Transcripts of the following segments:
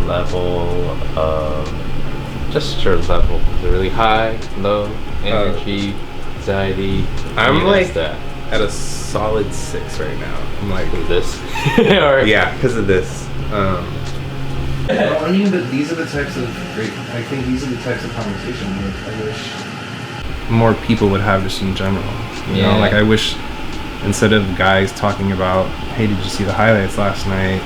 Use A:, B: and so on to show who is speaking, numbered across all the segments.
A: level of just your level. Is it really high, low, energy, anxiety?
B: I'm like
A: that.
B: At a solid 6 right now. I'm like
A: this.
B: Yeah, because of this.
C: Well, I mean, but these are the types of I think these are the types of conversations that I wish
B: more people would have just in general. You know, like I wish instead of guys talking about, hey, did you see the highlights last night?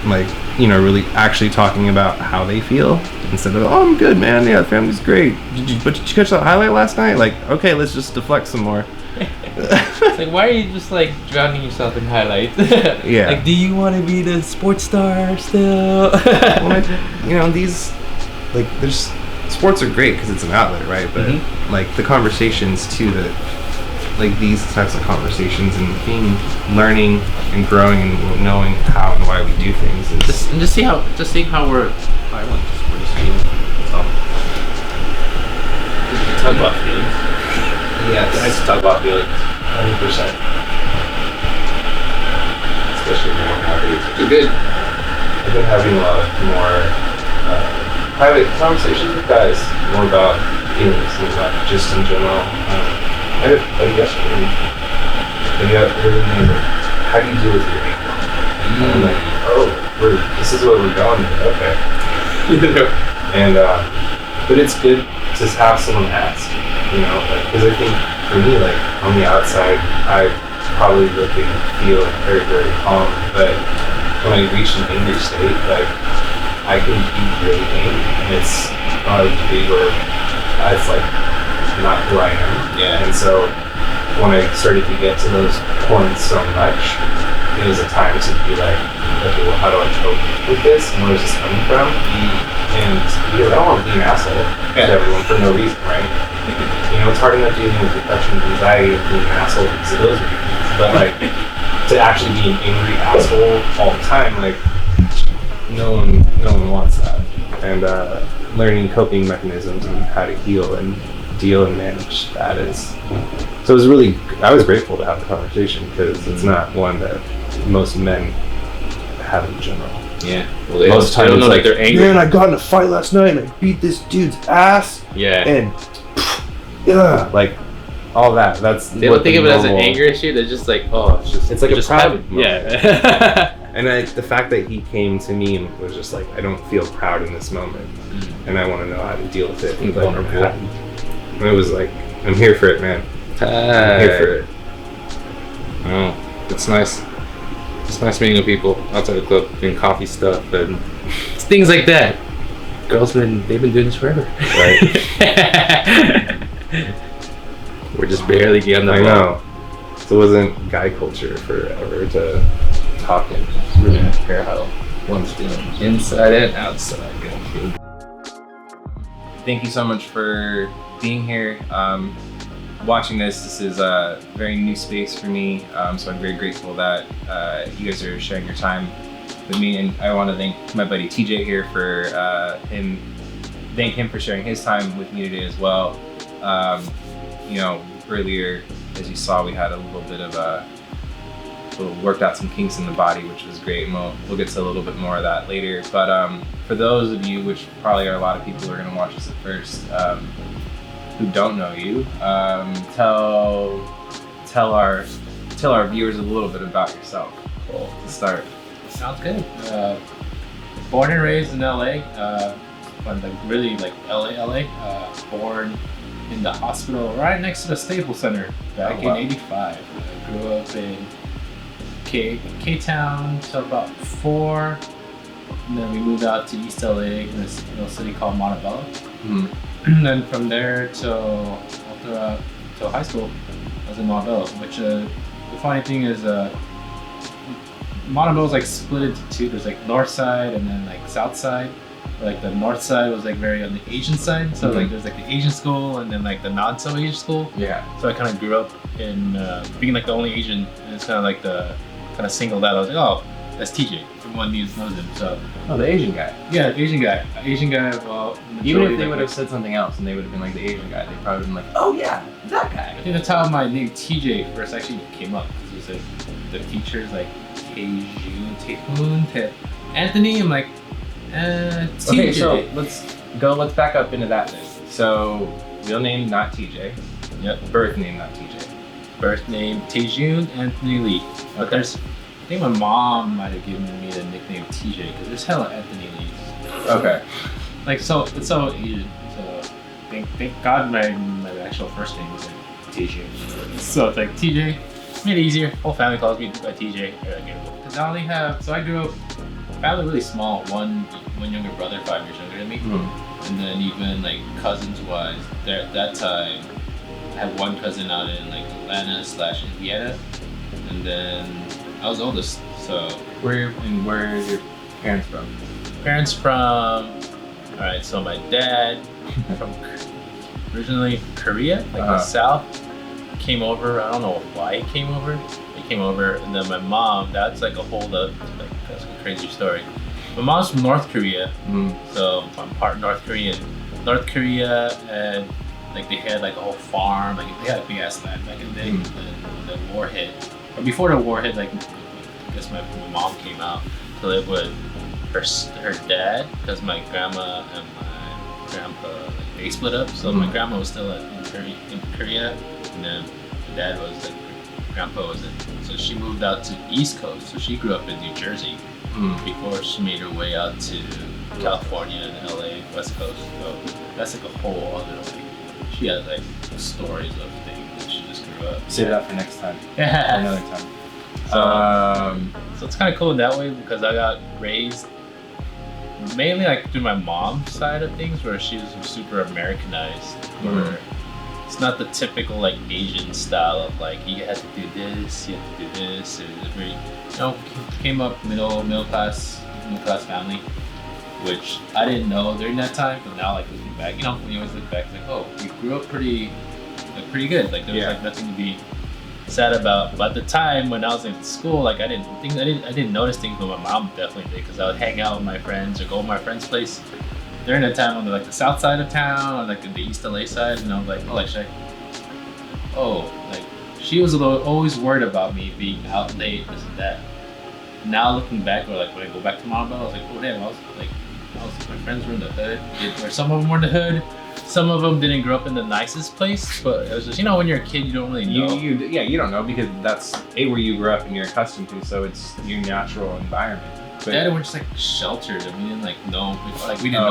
B: Like, you know, really actually talking about how they feel instead of, oh, I'm good, man. Yeah, the family's great. Did you catch that highlight last night? Like, okay, let's just deflect some more.
A: It's like, why are you just like drowning yourself in highlights?
B: Yeah.
A: Like, do you want to be the sports star still?
B: Well, you know, these, like, there's sports are great because it's an outlet, right? But like the conversations too, that like these types of conversations and learning and growing and knowing how and why we do things is
A: just seeing how we're. I want we're just feeling. That's all. Talk about feelings.
B: Yes.
A: Guys talk about feelings.
B: 100%. Especially more nowadays, which is good. I've been having a lot more private conversations with guys, more about feelings and not just in general. I had a buddy yesterday. Maybe I heard the name of, how do you deal with your anger? And I'm like, oh, this is where we're going. Okay. And but it's good to have someone ask, you know, because I think for me, like on the outside, I probably look and feel very, very calm, but when I reach an angry state, like I can be really angry, and it's probably where it's like not who I am.
A: Yeah.
B: And so when I started to get to those points so much, it was a time to be like, okay, well, how do I cope with this, and where is this coming from? And because I don't want to be an asshole to everyone for no reason, right? You know, it's hard enough dealing with depression and anxiety and being an asshole because of those reasons, but like to actually be an angry asshole all the time, like no one wants that. And learning coping mechanisms and how to heal and deal and manage that is. So I was grateful to have the conversation because it's not one that most men have in general.
A: Yeah. Well,
B: most times
A: don't know
B: like,
A: that they're angry.
C: Man, I got in a fight last night and I beat this dude's ass.
A: Yeah.
C: And
B: like all that. That's
A: they don't think of it as an anger issue. They're just like, oh, it's like a proud moment. Yeah.
B: And the fact that he came to me and was just like, I don't feel proud in this moment, and I want to know how to deal with it. And
A: vulnerable.
B: And it was like, I'm here for it, man. I'm here for it.
A: Oh, it's nice. It's nice meeting with people outside the club, doing coffee stuff and things like that. Girls they've been doing this forever.
B: Right.
A: We're just barely getting the
B: I know. So it wasn't guy culture forever to talk and really care how one's feeling.
A: inside and outside.
D: Thank you so much for being here. Watching this is a very new space for me, so I'm very grateful that you guys are sharing your time with me, and I want to thank my buddy TeeJay here for thank him for sharing his time with me today as well. You know, earlier, as you saw, we had a little bit of worked out some kinks in the body, which was great, and we'll get to a little bit more of that later. But for those of you, which probably are a lot of people who are going to watch this at first, who don't know you, tell our viewers a little bit about yourself. Cool. To start.
E: Sounds good. Born and raised in LA, but like really like LA. Born in the hospital right next to the Staples Center back in '85. I grew up in K-Town till about 4, and then we moved out to East LA in this little city called Montebello. And then from there till high school, I was in Montebello. Which the funny thing is, Montebello is like split into two. There's like north side and then like south side. Like the north side was like very on the Asian side, so like there's like the Asian school and then like the not so Asian school.
D: Yeah.
E: So I kind of grew up in being like the only Asian, and it's kind of like the kind of singled out. I was like, oh, that's TeeJay. Everyone knows him. So.
D: Oh, the Asian guy.
E: Yeah, Asian guy. Well,
D: Even if they would have said something else and they would have been like the Asian guy, they probably would have been like, oh yeah, that guy.
E: I think that's how my name TeeJay first actually came up. Because it was like the teachers like Anthony. I'm like, TeeJay.
D: Okay, so let's back up into that then. So real name not TeeJay.
E: Yep.
D: Birth name not TeeJay.
E: Birth name Taejun Anthony Lee. But I think my mom might have given me the nickname TeeJay because there's hella Anthony Lees.
D: Okay.
E: Like so, it's so Asian. So thank God my actual first name was like TeeJay. So it's like TeeJay. Made it easier. Whole family calls me by TeeJay. Because I only have, so I grew up, family really small. One younger brother, 5 years younger than me. And then even like cousins wise, there at that time, I had one cousin out in like Atlanta/Indiana, and then I was oldest. So
D: Where are your parents from?
E: parents from, all right. So my dad from originally Korea, like the South, came over. I don't know why he came over. He came over, and then my mom. That's like a whole other, like that's a crazy story. My mom's from North Korea, so I'm part North Korean. North Korea, and like they had like a whole farm. Like they had a big ass land back in the day. The war hit, or before the war hit, like I guess my mom came out to live with her dad, because my grandma and my grandpa, like, they split up. So my grandma was still in Korea, and then my dad was like, grandpa was in. So she moved out to the East Coast. So she grew up in New Jersey before she made her way out to California and LA, West Coast. So that's like a whole other, like, she has like stories of things that she just grew up.
D: Save that for next time.
E: Yeah.
D: Another time.
E: So it's kind of cool in that way because I got raised mainly like through my mom's side of things, where she was super Americanized, where it's not the typical like Asian style of like you have to do this, you have to do this. It was very, came up middle class family, which I didn't know during that time. But now, like looking back, when you always look back, it's like, oh, we grew up pretty good. Like there was like nothing to be sad about. But at the time when I was in school, like I didn't notice things, but my mom definitely did, because I would hang out with my friends or go to my friend's place during that time on the south side of town, or like the East LA side, and I was like, she was always worried about me being out late, this and that. Now looking back, or like when I go back to Montebello, I was like, oh damn, my friends were in the hood, or some of them were in the hood. Some of them didn't grow up in the nicest place, but it was just, when you're a kid, you don't really know.
D: You don't know, because that's where you grew up and you're accustomed to, so it's your natural environment. But
E: Dad, we're just like sheltered, and we didn't know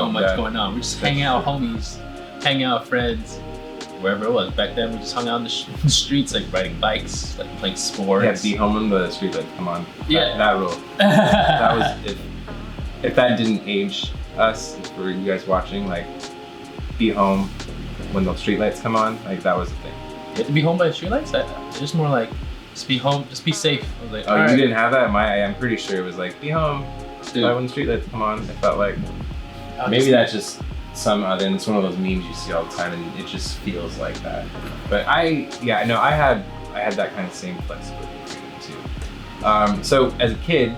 E: much going on. We just hang out, homies, hang out, friends, wherever it was. Back then, we just hung out in the streets, like riding bikes, like playing sports.
D: you had to be home when the street lights come on.
E: Yeah.
D: That rule. That was if that didn't age us, for you guys watching, like, be home when the street lights come on, like that was the thing.
E: You have to be home by the street lights? Just more like, just be home, just be safe. I was like,
D: oh, you didn't have that? I'm pretty sure it was like, be home by when the street lights come on. It felt like, maybe that's just some other, and it's one of those memes you see all the time, and it just feels like that. But I had that kind of same flexibility too. So as a kid,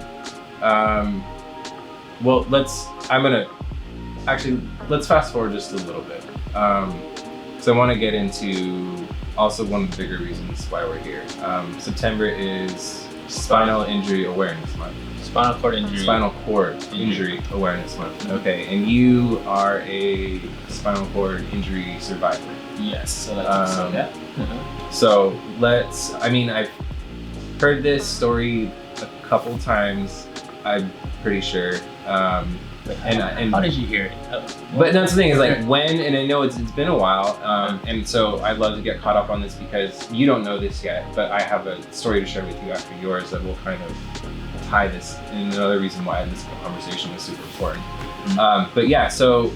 D: let's fast forward just a little bit. So I want to get into also one of the bigger reasons why we're here. September is Spinal Injury Awareness Month.
E: Spinal-cord
D: Injury Awareness Month. Okay, and you are a spinal cord injury survivor.
E: Yes, so that's
D: So I've heard this story a couple times, I'm pretty sure. And
E: how did you hear it?
D: But that's the thing, is like when, and I know it's been a while, and so I'd love to get caught up on this because you don't know this yet, but I have a story to share with you after yours that will kind of tie this, and another reason why this conversation was super important. But yeah, so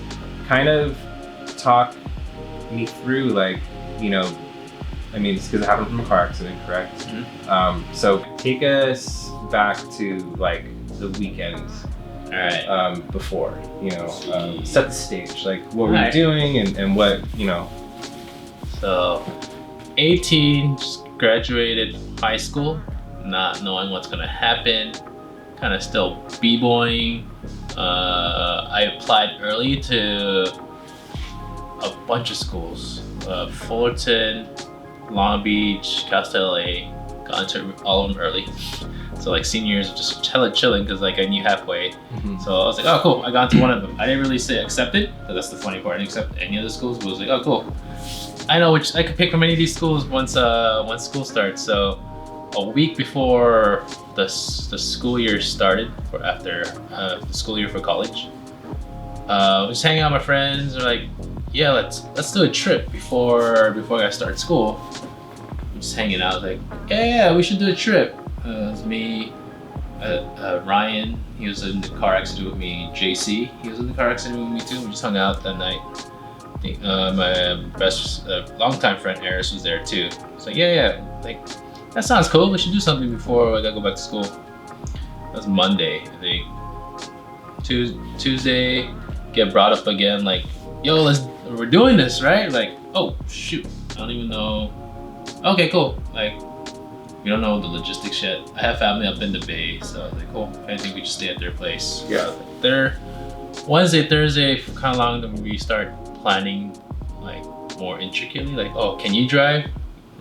D: kind of talk me through, like, it's because it happened from a car accident, correct? So take us back to like the weekend.
E: All right.
D: Before, set the stage, like what we're doing and what,
E: So, 18, just graduated high school, not knowing what's gonna happen, kind of still b-boying. I applied early to a bunch of schools, Fullerton, Long Beach, Cal State LA, got into all of them early. So like seniors just chilling because like I knew halfway.
D: Mm-hmm.
E: So I was like, oh cool, I got into one of them. I didn't really say accepted, but that's the funny part. I didn't accept any of the schools, but I was like, oh cool. I know which I could pick from any of these schools once school starts. So a week before the school year started, or after the school year for college, just hanging out with my friends. They're like, yeah, let's do a trip before I start school. I'm just hanging out, like, yeah, we should do a trip. It was me, Ryan, he was in the car accident with me. JC, he was in the car accident with me too. We just hung out that night. I think my best longtime friend Eris was there too. It's like, yeah, like that sounds cool. We should do something before I gotta go back to school. That was Monday, I think. Tuesday, get brought up again. Like, yo, we're doing this, right? Like, oh shoot, I don't even know. Okay, cool. Like, we don't know the logistics yet. I have family up in the Bay, so like, cool. I think we just stay at their place.
D: Yeah.
E: There, Wednesday, Thursday, kind of long. Then we start planning like more intricately. Like, oh, can you drive?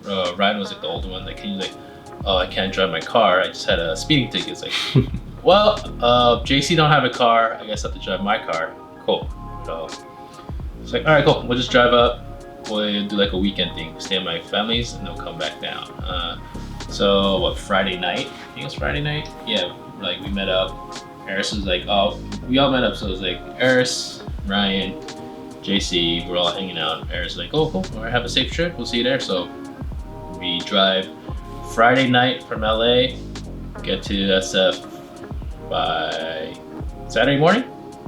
E: Ryan was like the older one. Like, can you like? Oh, I can't drive my car. I just had a speeding ticket. It's like, well, JC don't have a car. I guess I have to drive my car. Cool. So it's like, all right, cool. We'll just drive up. We'll do like a weekend thing. Stay at my family's and they'll come back down. So what, Friday night? I think it was Friday night. Yeah, like we met up. Eris was like, oh, we all met up. So it was like Eris, Ryan, JC. We're all hanging out. Eris was like, oh, cool. All right, have a safe trip. We'll see you there. So we drive Friday night from LA, get to SF by Saturday morning.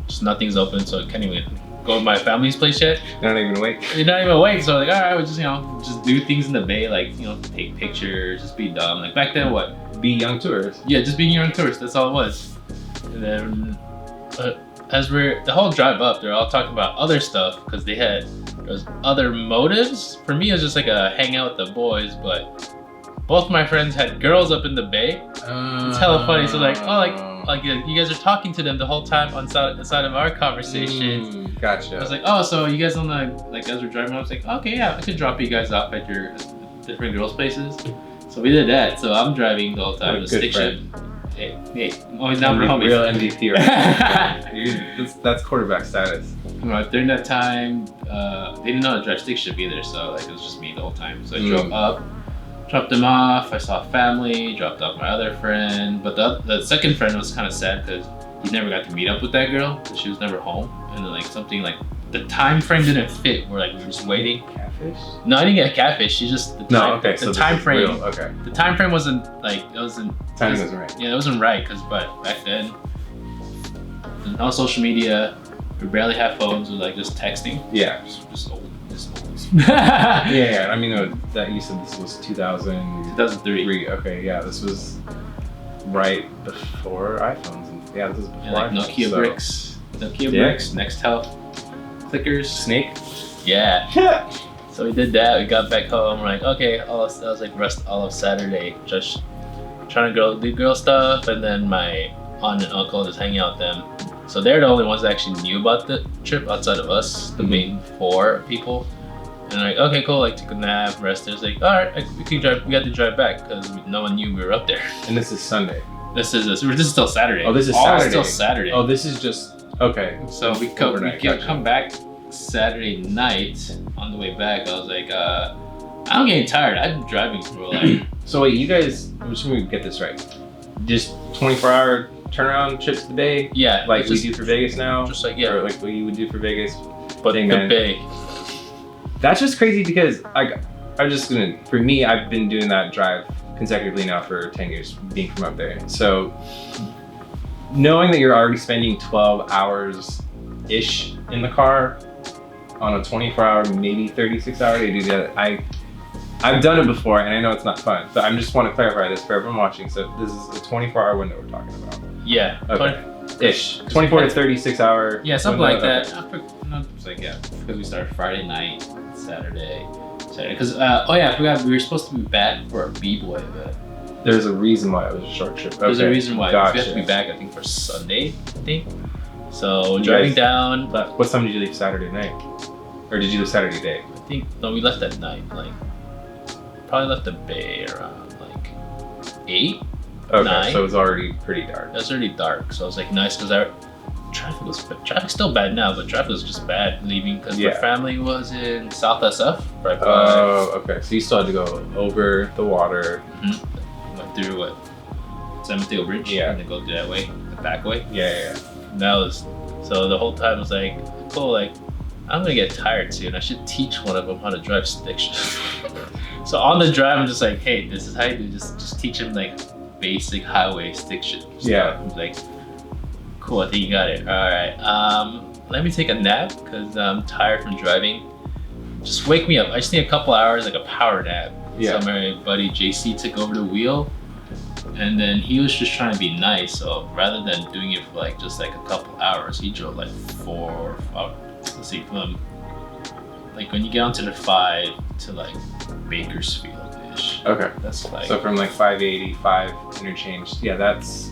E: Just nothing's open, so I can't even go to my family's place yet.
D: Not even awake.
E: You're not even awake, so like, all right, we'll just, just do things in the Bay, like, take pictures, just be dumb. Like back then, what?
D: Be young tourists.
E: Yeah, just being young tourists, that's all it was. And then, as the whole drive up, they're all talking about other stuff, because there was other motives. For me, it was just like a hang out with the boys, but both my friends had girls up in the Bay. It's hella funny, so like, oh, like you guys are talking to them the whole time inside of our conversation.
D: Gotcha.
E: I was like, oh, so you guys don't like as we're driving, I was like, okay, yeah, I could drop you guys off at your different girls' places. So we did that. So I'm driving the whole time. The stick shift. Hey, always down for homies.
D: Real MVP, right? That's quarterback status.
E: During that time, they didn't know how to drive stick shift either, so like it was just me the whole time. So I drove up. Dropped them off. I saw family. Dropped off my other friend, but the second friend was kind of sad because he never got to meet up with that girl because she was never home, and then like something like the time frame didn't fit. We were just waiting.
D: Catfish?
E: No, I didn't get catfish. She just the time frame.
D: Real. Okay.
E: The time frame wasn't like it wasn't.
D: Timing wasn't right.
E: Yeah, it wasn't right but back then, no social media. We barely had phones. We were like just texting.
D: Yeah.
E: Just old.
D: Yeah. I mean, that you said this was
E: 2003.
D: Okay, yeah, this was right before iPhones. Yeah, this was before
E: like
D: iPhones.
E: Nokia bricks, Nextel, clickers,
D: Snake.
E: Yeah. So we did that. We got back home. We're like, okay, that was like rest all of Saturday, just trying to do girl stuff, and then my aunt and uncle just hanging out with them. So they're the only ones that actually knew about the trip outside of us, the main 4 people. And like, okay, cool, like took a nap, rested. It's like, all right, we can drive. We had to drive back because no one knew we were up there.
D: And this is Sunday.
E: This is still Saturday.
D: Oh, this is
E: all
D: Saturday.
E: Still Saturday.
D: Oh, this is just okay.
E: So we come back Saturday night. On the way back, I was like, I'm getting tired. I've been driving for like.
D: So wait, you guys, let me get this right. Just 24-hour turnaround trips a day?
E: Yeah.
D: Like we do for Vegas now?
E: Just like, yeah.
D: Or like what you would do for Vegas?
E: But the Bay.
D: That's just crazy because for me, I've been doing that drive consecutively now for 10 years, being from up there. So knowing that you're already spending 12 hours-ish in the car on a 24-hour, maybe 36-hour day to do that, I've done it before and I know it's not fun. So I just want to clarify this for everyone watching. So this is a 24-hour window we're talking about.
E: Yeah.
D: Okay. Ish. 24 to 36 hour.
E: Yeah, something like that. It's like, yeah, because we started Friday night, Saturday. Because, I forgot we were supposed to be back for a B-boy event.
D: There's a reason why it was a short trip.
E: There's a reason why.
D: Gotcha.
E: We have to be back, I think, for Sunday, I think. So driving down.
D: What time did you leave Saturday night? Or did you leave Saturday day?
E: No, we left at night. Like, probably left the Bay around like 8.
D: Okay,
E: 9.
D: so it was already pretty dark.
E: It was already dark, so it was like nice because traffic's still bad now, but traffic was just bad leaving because my family was in South SF. Right by.
D: Oh, okay. So you still had to go over the water.
E: Went through what? San Mateo Bridge.
D: Yeah.
E: And then go that way, the back way.
D: Yeah.
E: And that was so the whole time I was like, cool. Like, I'm gonna get tired soon. I should teach one of them how to drive stick shift. So on the drive, I'm just like, hey, this is how you do. Just teach him like basic highway stick shift.
D: Yeah.
E: I'm like, cool. I think you got it. All right. Let me take a nap because I'm tired from driving. Just wake me up. I just need a couple hours, like a power nap.
D: Yeah.
E: So my buddy JC took over the wheel, and then he was just trying to be nice. So rather than doing it for like just like a couple hours, he drove like 4, let's see, from like when you get onto the 5 to like Bakersfield-ish.
D: Okay.
E: That's like
D: So from like 585 interchange. Yeah, that's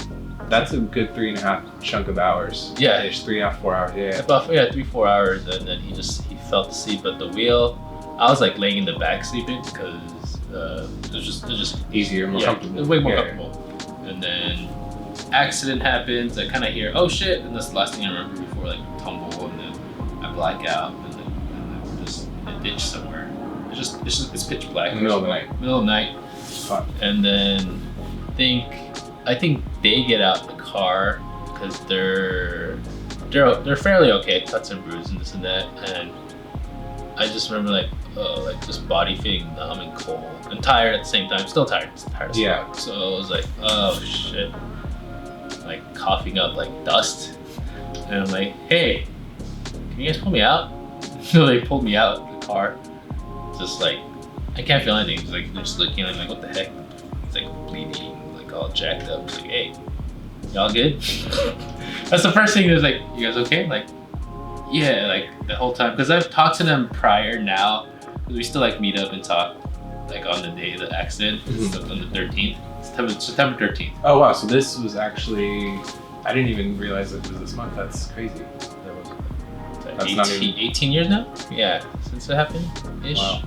D: a good 3.5 chunk of hours.
E: Yeah.
D: Ish, 3.5, 4 hours. Yeah.
E: about 3-4 hours, and then he fell asleep at the wheel. I was like laying in the back sleeping because it was just
D: Easier, more comfortable.
E: way more comfortable. And then accident happens. I kind of hear, oh shit, and that's the last thing I remember before like tumble, and then I black out, and then we're just in a ditch somewhere. It's pitch black.
D: In the middle of the night.
E: Middle of the night.
D: Fuck.
E: And then I think they get out the car because they're fairly okay, cuts and bruises and this and that, and I just remember like just body feeling numb and cold and tired at the same time. Still tired, as fuck. So I was like, oh shit, like coughing up like dust, and I'm like, hey, can you guys pull me out? So they pulled me out of the car, just like I can't feel anything. It's like they're just looking at me like, what the heck? It's like bleeding, like all jacked up. It's like, hey, y'all good? That's the first thing. Is like, you guys okay? Like, yeah, like the whole time, because I've talked to them prior now, because we still like meet up and talk, like on the day of the accident, on the 13th, September 13th.
D: Oh wow, so this was actually, I didn't even realize it was this month. That's crazy. That's
E: 18 years now? Yeah, since it happened ish.
D: Wow.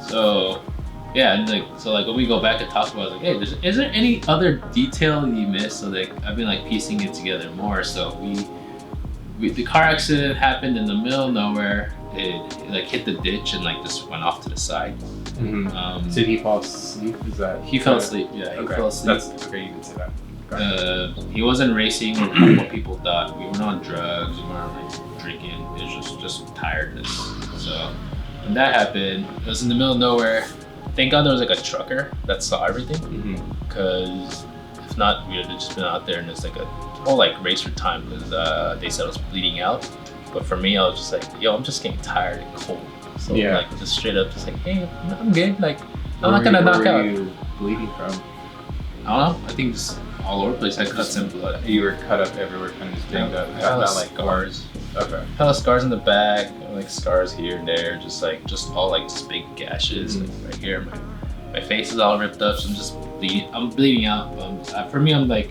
E: So yeah, and like when we go back and talk about it, like, hey, is there any other detail you missed? So like I've been like piecing it together more. So the car accident happened in the middle of nowhere. It like hit the ditch and like just went off to the side.
D: Did he fall asleep? Is that?
E: He fell asleep. Yeah, he fell asleep.
D: That's okay. You can say that.
E: He wasn't racing like what people thought. We weren't on drugs. We weren't like drinking. It was just tiredness. So when that happened, it was in the middle of nowhere. Thank God there was like a trucker that saw everything. Because if not, we would have just been out there and it's like a whole like race for time because they said I was bleeding out. But for me, I was just like, yo, I'm just getting tired and cold. So like just straight up, just like, hey, I'm good. Like I'm not gonna knock out.
D: Where were you bleeding from?
E: I don't know. I think just all over the place. I cut some blood.
D: You were cut up everywhere, kind of just banged up.
E: Not like scars.
D: Okay.
E: Hella scars in the back, like scars here and there, just all like just big gashes like right here. My face is all ripped up, so I'm just bleeding. I'm bleeding out. For me, I'm like,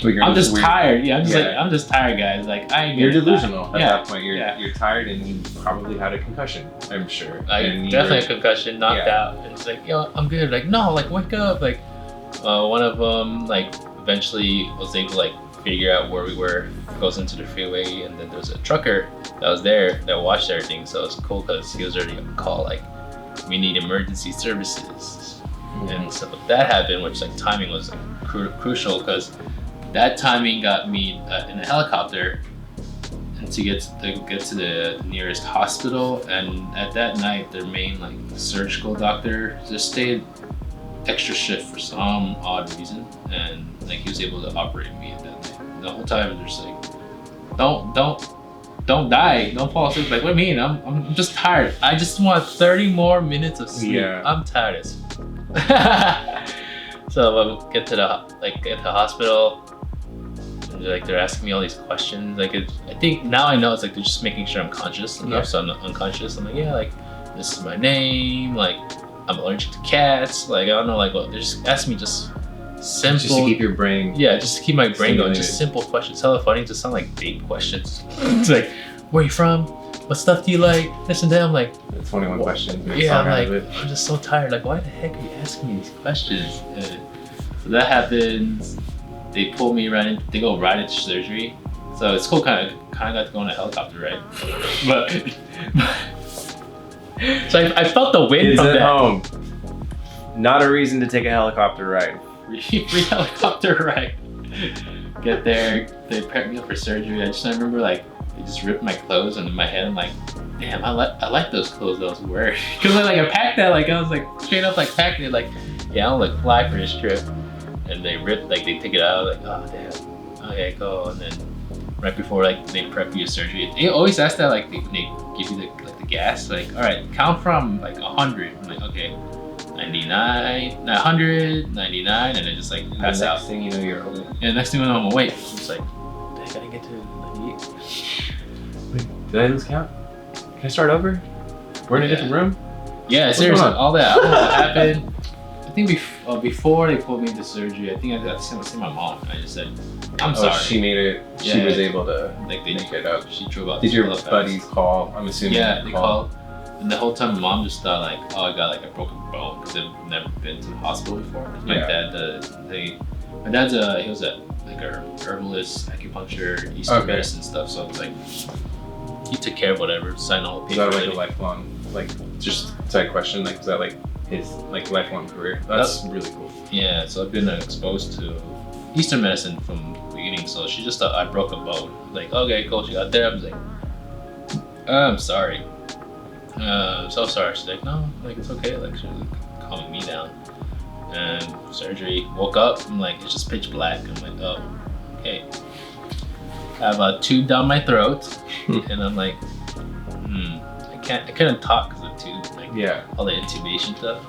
E: I'm just tired. Yeah, I'm just tired, guys. Like you're
D: delusional at that point. You're tired, and you probably had a concussion. I'm sure.
E: Definitely a concussion, knocked out, and it's like, yo, I'm good. Like no, like wake up. Like one of them, like eventually was able to like figure out where we were. Goes into the freeway, and then there's a trucker that was there that watched everything. So it's cool because he was already on call. Like we need emergency services, and so that happened, which like timing was like crucial because that timing got me in a helicopter and to get to the nearest hospital. And at that night, their main like surgical doctor just stayed extra shift for some odd reason, and like he was able to operate me at that night. The whole time they're just like, don't die, don't fall asleep. Like what do you mean? I'm just tired. I just want 30 more minutes of sleep.
D: Yeah.
E: I'm tired as So I get to the hospital, and they're asking me all these questions. Like I think now I know it's like they're just making sure I'm conscious enough, so I'm not unconscious. I'm like, yeah, like this is my name, like I'm allergic to cats. Like I don't know, like what they're just asking me just simple.
D: Just to keep your brain.
E: Yeah, just to keep my brain going.
D: stimulated.
E: Just simple questions. Hella funny. Just sound like big questions. It's like, where are you from? What stuff do you like? This and that. I'm like,
D: 21 questions.
E: yeah, I'm like, I'm just so tired. Like, why the heck are you asking me these questions? So that happens. They pull me right in. They go right into surgery. So it's cool. Kind of got to go on a helicopter ride. But so I felt the wind
D: Kids
E: from
D: at
E: that.
D: home. Not a reason to take a helicopter ride.
E: Free helicopter ride. Get there. They prep me up for surgery. I remember like they just ripped my clothes, and in my head I'm like, damn, I like those clothes I was wearing. Cause I packed that, like I was like straight up like packing it like, yeah, I'll like fly for this trip. And they ripped, like they take it out, like, oh damn, okay, go. And then right before like they prep you for surgery, they always ask that, like they give you the gas, like, all right, count from like 100. I'm like, okay, 99, 100, 99, and then just like pass out.
D: Next thing you know, you're awake.
E: And next thing you know, I'm awake. I'm just like, I gotta get to 98.
D: Wait, did I lose count? Can I start over? We're in a different room?
E: Yeah,
D: What's
E: seriously,
D: going on?
E: all that. I don't know what happened. I think before they pulled me into surgery, I think I got to see my mom. I just said, I'm sorry.
D: She made it. She
E: Yeah.
D: was able to
E: Like they
D: make it up.
E: She drove out.
D: Did
E: to
D: your
E: Halifax.
D: buddies call? I'm assuming.
E: Yeah, they called. And the whole time, my mom just thought like, oh, I got like a broken bone because I've never been to the hospital before. 'Cause my
D: Yeah.
E: dad, my dad's he was a herbalist, acupuncture, Eastern
D: Okay.
E: medicine stuff. So it's like he took care of whatever, signed all the
D: Is that
E: papers.
D: like a lifelong, like, just side question? Like, is that like his like lifelong career? That's really cool.
E: Yeah, so I've been exposed to Eastern medicine from the beginning. So she just thought I broke a bone. Like, okay, cool. She got there. I was like, I'm sorry. I'm so sorry. She's like, no, like it's okay. Like she was like, calming me down. And surgery. Woke up. I'm like, it's just pitch black. I'm like, oh, okay. I have a tube down my throat, and I'm like, I couldn't talk because of the tube. Like,
D: Yeah.
E: all the intubation stuff.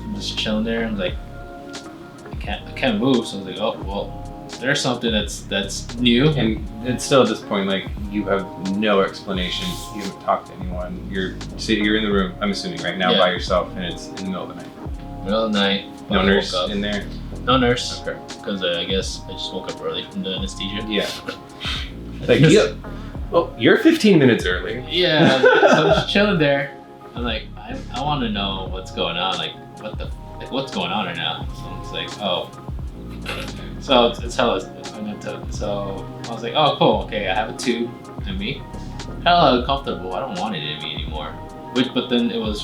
E: I'm just chilling there. I'm like, I can't move. So I was like, oh well, there's something that's new.
D: And it's still at this point, like, you have no explanation. You haven't talked to anyone. You're in the room, I'm assuming, right now
E: Yeah.
D: by yourself, and it's in the middle of the night.
E: Middle of the night.
D: No
E: I
D: nurse
E: woke up.
D: in there?
E: No nurse.
D: Okay.
E: Because I guess I just woke up early from the anesthesia.
D: Yeah. Like, well, you're 15 minutes early.
E: Yeah. So I'm just chilling there. I'm like, I want to know what's going on. Like, what's going on right now? So it's like, oh. So it's hella. So I was like, oh, cool. Okay, I have a tube in me. Hella uncomfortable. I don't want it in me anymore. But then it was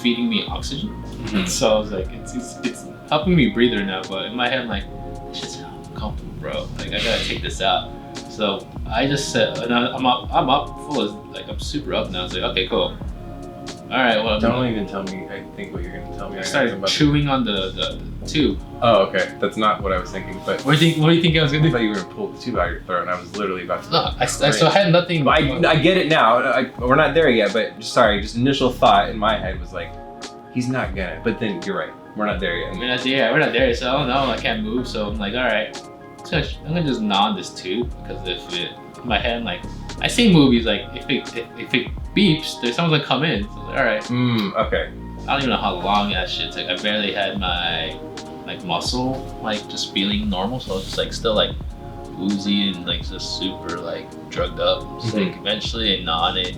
E: feeding me oxygen.
D: Mm-hmm.
E: So I was like, it's helping me breathe right now. But in my head, I'm like, this shit's uncomfortable, bro. Like I gotta take this out. So I just said, and I'm up full of, like, I'm super up now. I was like, okay, cool. All right, well,
D: Don't even tell me, I think, what you're going to tell me.
E: I started chewing on the tube.
D: Oh, okay. That's not what I was thinking, but
E: What do you think I was
D: I
E: gonna do?
D: thought you were going to pull the tube out of your throat, and I was literally about to...
E: No, I still had nothing.
D: But I get it now. We're not there yet, but sorry, just initial thought in my head was like, he's not gonna. But then you're right. We're not there yet.
E: We're not there. So I don't know. I can't move. So I'm like, all right, I'm gonna just gnaw on this tube because in my head, I'm like, I see movies like if it beeps, there's someone's gonna come in. So I was like, all right.
D: Okay.
E: I don't even know how long that shit took. I barely had my like muscle like just feeling normal. So I was just like still like woozy and like just super like drugged up. Just like eventually I gnawed it,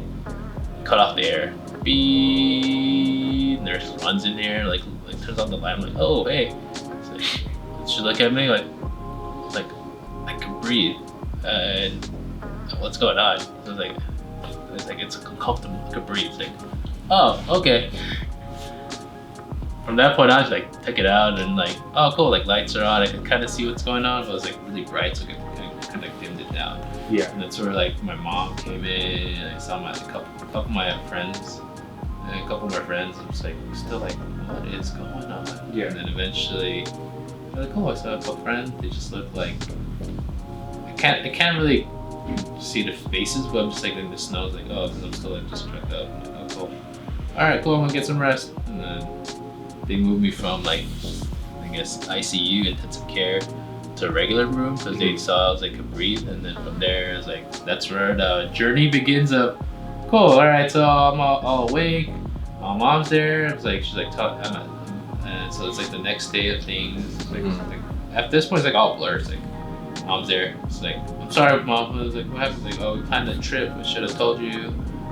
E: cut off the air. Beep. Nurse runs in there, like turns on the light. I'm like, oh hey. It's like, she look at me like I can breathe. And what's going on? So it's like it's uncomfortable. I can breathe. It's like, oh okay. From that point on, I just like took it out and like, oh cool, like lights are on. I could kind of see what's going on, but it was like really bright, so I kind of dimmed it down.
D: Yeah.
E: And that's where like my mom came in, and I saw a couple of my friends, and a couple of my friends. I was like, still like, what is going on?
D: Yeah.
E: And then eventually, I'm like, oh, I saw a couple friends. They just look like I can't really see the faces, but I'm just like in the snow. Like, oh, because I'm still like just drugged up. I'm like, oh cool. All right, cool. I'm gonna get some rest, and then they moved me from like, I guess ICU, intensive care, to a regular room because they saw I was like could breathe, and then from there, it's like that's where the journey begins. Of cool, all right, so I'm all awake. My mom's there. It's like she's like talking, and so it's like the next day of things. It's like, at this point, it's like all blurred. It's like mom's there. It's like I'm sorry, mom. I was like, what happened? Like, oh, we planned a trip. I should have told you.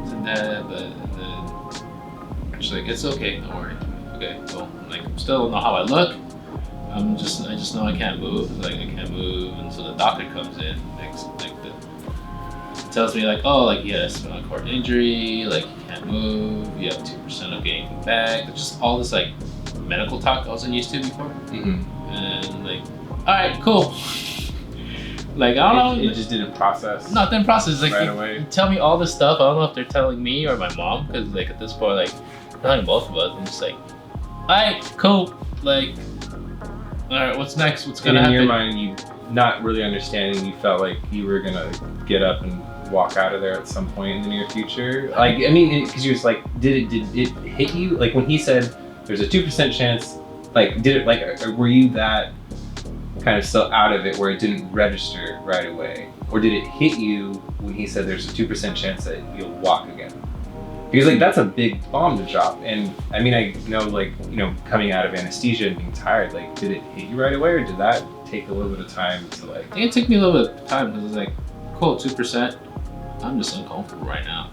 E: This and that, but and then she's like, it's okay, don't worry. Okay, cool. I'm like, still don't know how I look. I just know I can't move. Like I can't move, and so the doctor comes in, tells me like, oh, like you had a spinal cord injury, like you can't move, you have 2% of getting back. It's just all this like medical talk I wasn't used to before. And like, all right, cool. Like I don't know.
D: It just didn't process.
E: Nothing process. Like
D: right
E: you
D: away.
E: tell me all this stuff. I don't know if they're telling me or my mom, because like at this point, like telling both of us. I'm just like, all right, cool. Like, all right, what's next? What's gonna happen?
D: In your mind, you not really understanding, you felt like you were gonna get up and walk out of there at some point in the near future. Like, I mean, because you was like, did it hit you? Like when he said there's a 2% chance, like did it like, or were you that kind of still out of it where it didn't register right away? Or did it hit you when he said there's a 2% chance that you'll walk again? Because like that's a big bomb to drop. And I mean, I know like, you know, coming out of anesthesia and being tired, like did it hit you right away or did that take a little bit of time to like?
E: I think it took me a little bit of time because it's like, cool, 2%. I'm just uncomfortable right now.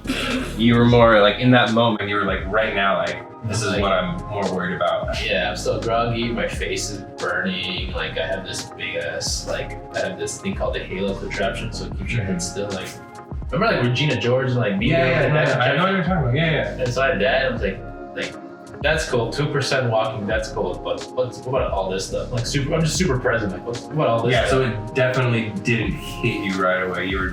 D: You were more like in that moment, you were like right now, like this is
E: like,
D: what I'm more worried about.
E: Yeah, I'm still groggy, my face is burning, like I have this big ass, like I have this thing called the halo contraption, so it keeps your head still. Like, remember like Regina George and like me?
D: Yeah, I know what you're talking about. Yeah.
E: And so I had that, and I was like, that's cool, 2% walking, that's cool, but what about all this stuff? Like I'm just super present, like what about all this stuff?
D: Yeah, so it definitely didn't hit you right away. You were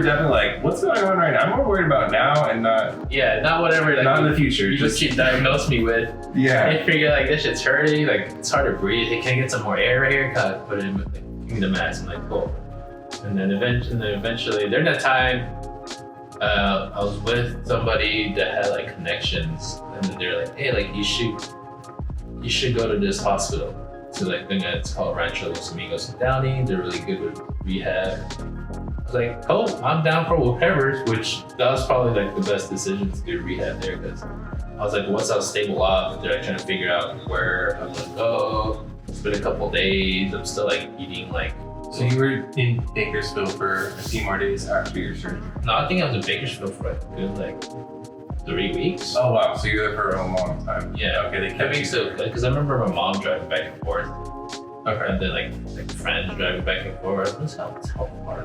D: definitely like, what's going on right now? I'm more worried about now and not.
E: Yeah, not whatever. Like,
D: not in the future.
E: You just diagnosed me with.
D: Yeah.
E: I figure like this shit's hurting, like it's hard to breathe. Hey, can I get some more air right here? Put it in, like, give me the mask. I'm like, cool. And then eventually, during that time, I was with somebody that had like connections, and then they're like, hey, like you should go to this hospital. So like, it's called Rancho Los Amigos in Downey. They're really good with rehab. I was like, cool, I'm down for whatever. Which that was probably like the best decision to do rehab there, because I was like, once I was stable off, they're like trying to figure out where I'm gonna go. It's been a couple days. I'm still like eating like.
D: So you were in Bakersfield for a few more days after your surgery?
E: No, I think I was in Bakersfield for like a good like 3 weeks.
D: Oh wow, so you were there for a long time.
E: Yeah.
D: Okay, they kept you.
E: So, because I remember my mom driving back and forth.
D: Okay.
E: And then like friends driving back and forth. It's how far.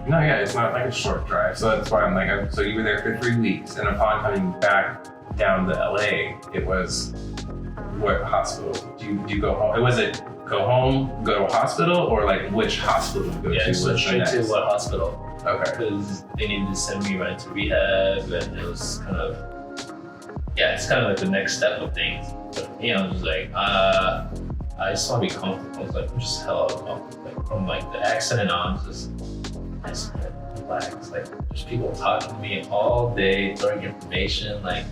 D: No, yeah, it's not like a short drive. So that's why I'm like, so you were there for 3 weeks, and upon coming back down to LA, it was what hospital? Do you go home? Was it go home, go to a hospital, or like which hospital to go to?
E: Yeah, so straight to what hospital?
D: Okay.
E: Because they needed to send me right to rehab, and it was kind of, yeah, it's kind of like the next step of things. But you know, I was just like, I just want to be comfortable. I was like, I'm just hella uncomfortable. Like from like the accident on, I just relax. Like there's people talking to me all day, throwing information. Like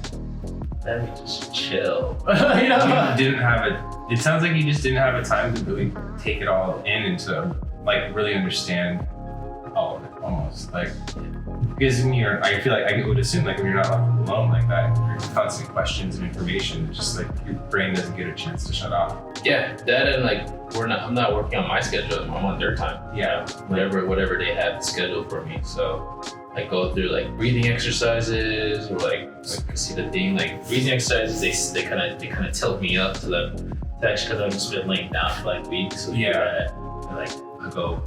E: let me just chill. You know?
D: You didn't have it. It sounds like you just didn't have a time to really take it all in and to like really understand all of it almost. Like because when I feel like I would assume like when you're not left alone like that, there's constant questions and information, just like your brain doesn't get a chance to shut off.
E: Yeah, that and like I'm not working on my schedule. I'm on their time.
D: Yeah.
E: Whatever they have scheduled for me. So I go through like breathing exercises or like see the thing like breathing exercises. They kind of tilt me up to them. Actually, because I've just been laying down for like weeks. So
D: yeah.
E: And like I go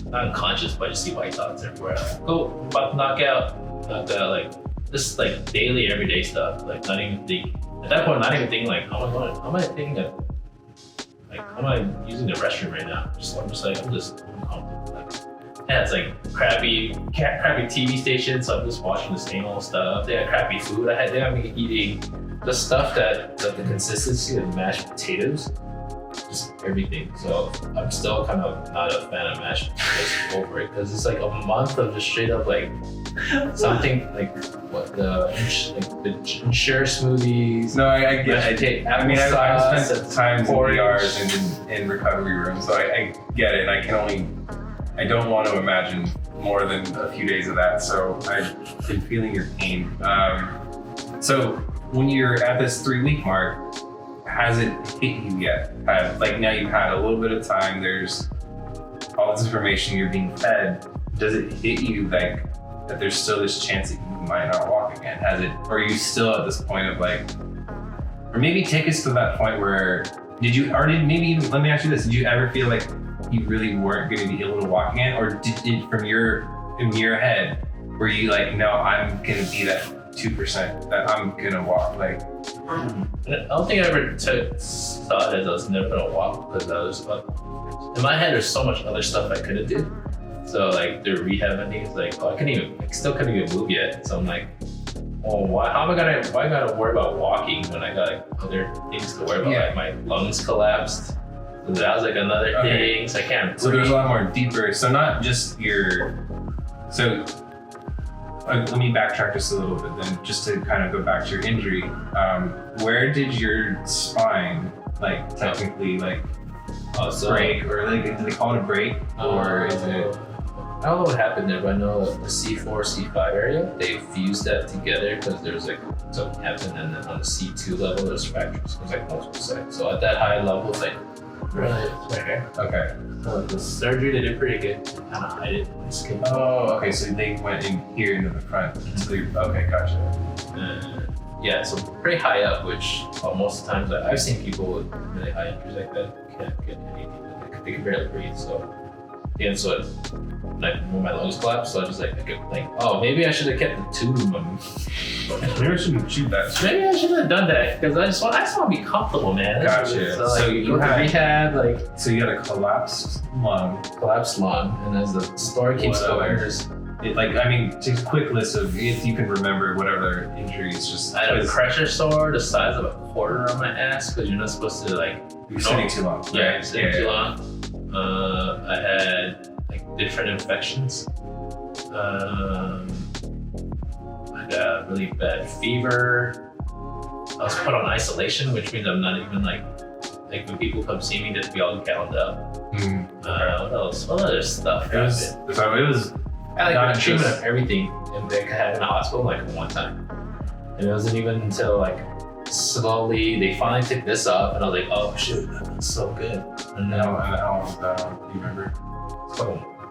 E: not unconscious, but I just see white dots everywhere. I'm like, cool, I'm about to knock out like this like daily, everyday stuff. Like not even think at that point, not even thinking like how am I thinking that like how am I using the restroom right now? I'm just uncomfortable. Like yeah, it's like crappy TV station, so I'm just watching the same old stuff. They had crappy food. They had me eating the stuff that the consistency of mashed potatoes, just everything. So I'm still kind of not a fan of mashed potatoes over it because it's like a month of just straight up like something like what the Ensure smoothies.
D: No, I get it. I mean, I've spent time in ERs and in recovery rooms, so I get it. And I don't want to imagine more than a few days of that. So I've been feeling your pain. So when you're at this 3 week mark, has it hit you yet? Like now you've had a little bit of time, there's all this information you're being fed. Does it hit you like that there's still this chance that you might not walk again? Has it, or are you still at this point of like, or maybe take us to that point where
B: Did you, or did maybe even, let me ask you this, did you ever feel like you really weren't going to be able to walk again? Or did it, in your head, were you like, no, I'm going to be that 2% that I'm going to walk? Like,
E: I don't think I ever thought that I was never gonna walk because I was in my head. There's so much other stuff I couldn't do. So like the rehab ending is like, oh, I still couldn't even move yet. So I'm like, oh, why I gotta worry about walking when I got like other things to worry about?
B: Yeah.
E: Like my lungs collapsed. So that was like another thing. So I can't breathe.
B: so there's a lot more deeper. So not just your, so let me backtrack just a little bit then, just to kind of go back to your injury. Where did your spine, like technically, like break, or like, do they call it a break, or is it?
E: I don't know what happened there, but I know the C4, C5 area, they fused that together because there's like something happened, and then on the C2 level, there's fractures. There's like multiple sites. So at that high level, it's like right here.
B: Okay.
E: So the surgery they did pretty good. They kind of hide it in the skin.
B: Oh, okay. So they went in here into the front. So okay, gotcha.
E: Yeah, so pretty high up, which most of the times I've seen people with really high injuries like that can't get anything. They can barely breathe. So yeah, so like when my lungs collapsed, so I just like oh, maybe I should have kept the tube in my
B: Maybe I shouldn't shoot that.
E: Maybe I should have done that because I just want to be comfortable, man.
B: Gotcha.
E: So, like,
B: So
E: you
B: you
E: had
B: had-
E: rehab, like
B: So you had a collapsed lung.
E: collapsed lung, and as the story keeps
B: What
E: going,
B: other?
E: there's
B: Like, I mean, just a quick list of, if you can remember, what other injuries. Just
E: I had a pressure sore the size of a quarter on my ass because you're not supposed to like.
B: you're sitting too long.
E: Yeah,
B: right?
E: sitting too long. I had like different infections. I got really bad fever. I was put on isolation, which means I'm not even like when people come see me, just be all gowned up. What else? What other stuff?
B: It was. So it was.
E: I had
B: not
E: like a treatment
B: just-
E: of everything, and they had in the hospital like one time. And it wasn't even until like slowly they finally took this off, and I was like, oh shoot, that feels so good. And now
B: How long was that? Do you remember?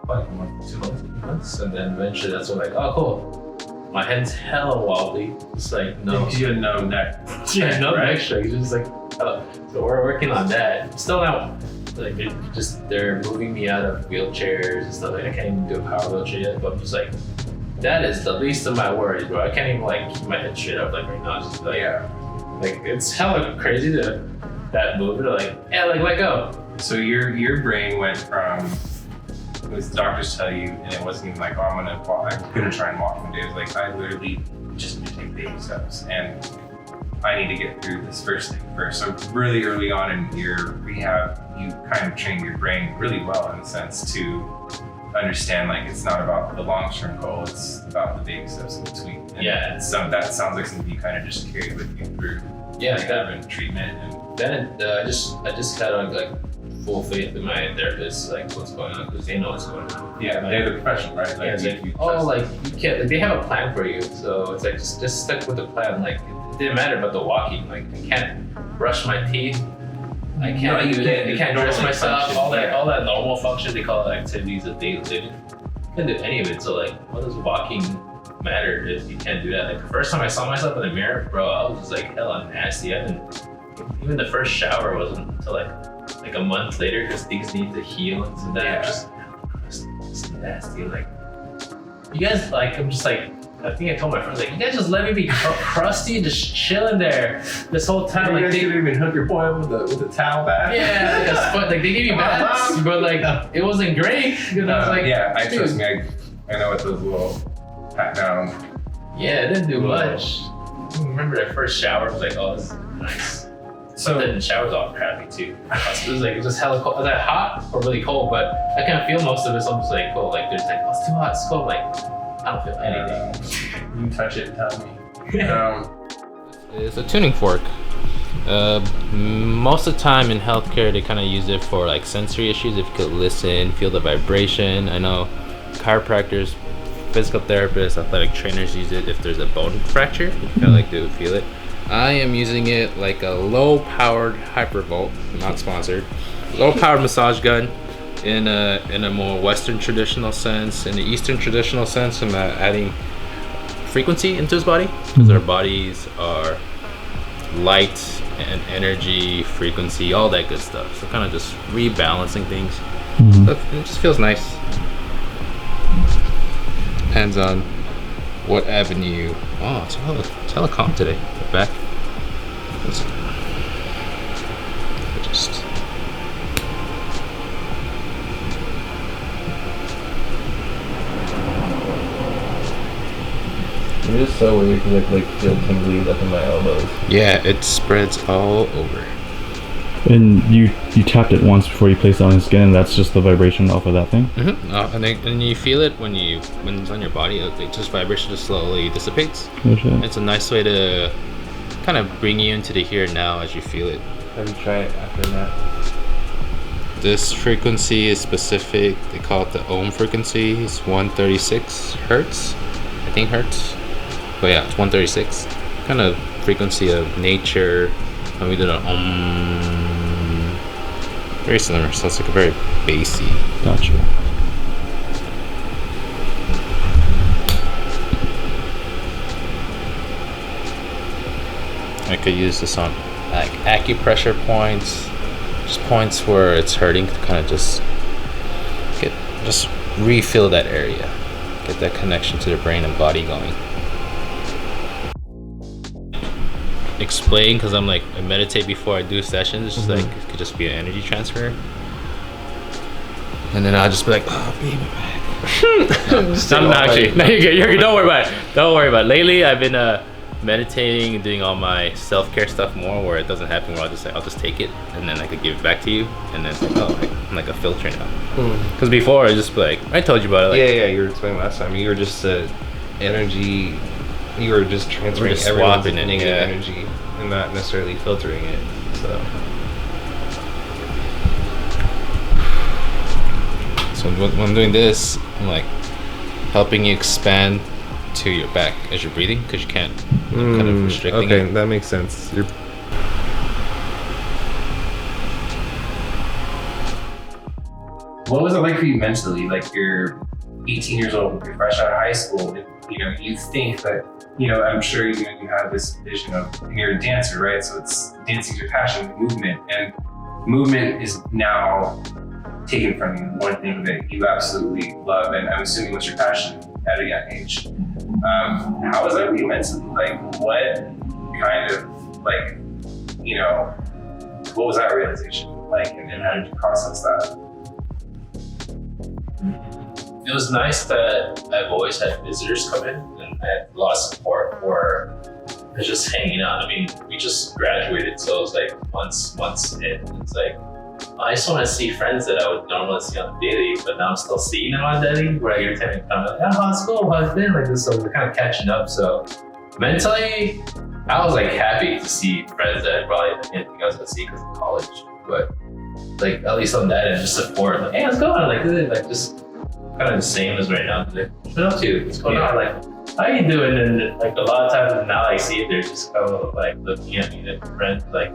E: like a month, 2 months, 3 months, and then eventually that's when like, oh cool, my head's hella wobbly. It's like no,
B: You had no neck.
E: yeah, no
B: right?
E: extra. It's just like, oh. So we're working on that. Still now, like they're moving me out of wheelchairs and stuff. Like I can't even do a power wheelchair yet, but I'm just like, that is the least of my worries, bro. I can't even like keep my head straight up like right now. It's just like, like it's hella crazy to that move. They're like, yeah, like let go.
B: So your brain went from, what the doctors tell you, and it wasn't even like, oh, I'm gonna try and walk one day. It was like, I literally just need to take baby steps, and I need to get through this first thing first. So really early on in your rehab, you kind of trained your brain really well in a sense to understand like it's not about the long-term goal, it's about the baby steps in between. And
E: Yeah.
B: that sounds like something you kind of just carried with you through rehab and treatment. And
E: Then I just kind of like full faith in my therapist, like what's going on, because they know what's going on.
B: yeah, they're the professional, right?
E: Yeah, it's like,
B: you
E: oh,
B: trust
E: like you can't. Like, they have a plan for you, so it's like just stick with the plan. Like it didn't matter about the walking. Like I can't brush my teeth. I can't
B: No, you
E: do
B: can't.
E: I can't dress
B: Normal
E: myself.
B: function,
E: All that
B: yeah.
E: all that normal function they call it activities of daily living. I can't do any of it. So like, what does walking matter if you can't do that? Like the first time I saw myself in the mirror, bro, I was just like hella nasty. Even the first shower wasn't until like a month later because things need to heal and so that
B: Yeah.
E: just nasty. Like you guys, like I'm just like, I think I told my friends like, you guys just let me be crusty, just chilling there this whole time.
B: You
E: Like
B: guys
E: they,
B: could even hook your boy up with a towel bath.
E: yeah, like, a spot, like they gave me baths, but like it wasn't great. Because I was like,
B: yeah, I
E: dude.
B: trust me. I know what those little pat down.
E: yeah, it didn't do
B: Whoa.
E: much. I remember that first shower, I was like, oh, this is nice.
B: So
E: Then the shower's all crappy too. It was like, it was just hella cold. Was that hot or really cold? But I can't feel most of it, so I'm just like, cold. Like, there's like, oh, it's too hot, it's cold. Like, I don't feel anything.
B: you touch it and tell me.
A: It's a tuning fork. Most of the time in healthcare, they kind of use it for like sensory issues. If you could listen, feel the vibration. I know chiropractors, physical therapists, athletic trainers use it if there's a bone fracture. Kind of like they would feel it. I am using it like a low-powered hypervolt, not sponsored. Low-powered massage gun in a more Western traditional sense. In the Eastern traditional sense, I'm adding frequency into his body because our bodies are light and energy, frequency, all that good stuff. So kind of just rebalancing things. So it just feels nice. Depends on what avenue. Oh, it's telecom today. The back. Just.
B: It is so weird because I like feel tingly up in my elbows.
A: Yeah, it spreads all over.
F: And you tapped it once before you placed it on his skin, and that's just the vibration off of that thing?
A: And you feel it when it's on your body. It just vibration just slowly dissipates.
F: Okay.
A: It's a nice way to kind of bring you into the here and now as you feel it.
B: Have you tried it after that?
A: This frequency is specific. They call it the ohm frequency. It's 136 hertz, I think hertz. But yeah, it's 136. Kind of frequency of nature. And we did an very similar. So it's like a very bassy.
F: Gotcha.
A: I could use this on like acupressure points, just points where it's hurting to kind of just refill that area, get that connection to the brain and body going. Explain, because I'm like, I meditate before I do sessions. It's just like it could just be an energy transfer, and then I'll just be like, oh, baby, back. I'm not actually. No, you're good. Don't worry about it. Don't worry about it. Lately, I've been meditating and doing all my self-care stuff more, where it doesn't happen. Where I'll just take it, and then I could give it back to you, and then it's like, oh, I'm like a filter now. Because before I just be like, I told you about it. Like,
B: yeah, you were explaining last time. You were just energy. You were just transferring
A: just
B: everyone's
A: swapping it,
B: negative
A: yeah.
B: energy and not necessarily filtering it.
A: So when I'm doing this, I'm like helping you expand to your back as you're breathing, because you can't kind of restricting
B: okay,
A: it.
B: that makes sense.
D: What was it like for you mentally? Like you're 18 years old, you're fresh out of high school, and, you think that, I'm sure you have this vision of, and you're a dancer, right? So it's dancing's your passion, movement, and movement is now taken from you. One thing that you absolutely love, and I'm assuming was your passion at a young age. How was that for you mentally? Like, what kind of, what was that realization like, and how did you process that?
E: It was nice that I've always had visitors come in, and I had a lot of support for just hanging out. I mean, we just graduated, so it was like months in. It's like, I just want to see friends that I would normally see on the daily, but now I'm still seeing them on daily. Where every time they come, like, how's school? How's it been? Like this, so we're kind of catching up. So mentally, I was like happy to see friends that I probably didn't think I was gonna see because of college. But like at least on that end, just support. Like, hey, how's it going? Like this is like just kind of the same as right now. Like, what up to? What's going on? Like, how you doing? And like a lot of times now I see it, they're just kind of like looking at me, like friends, like,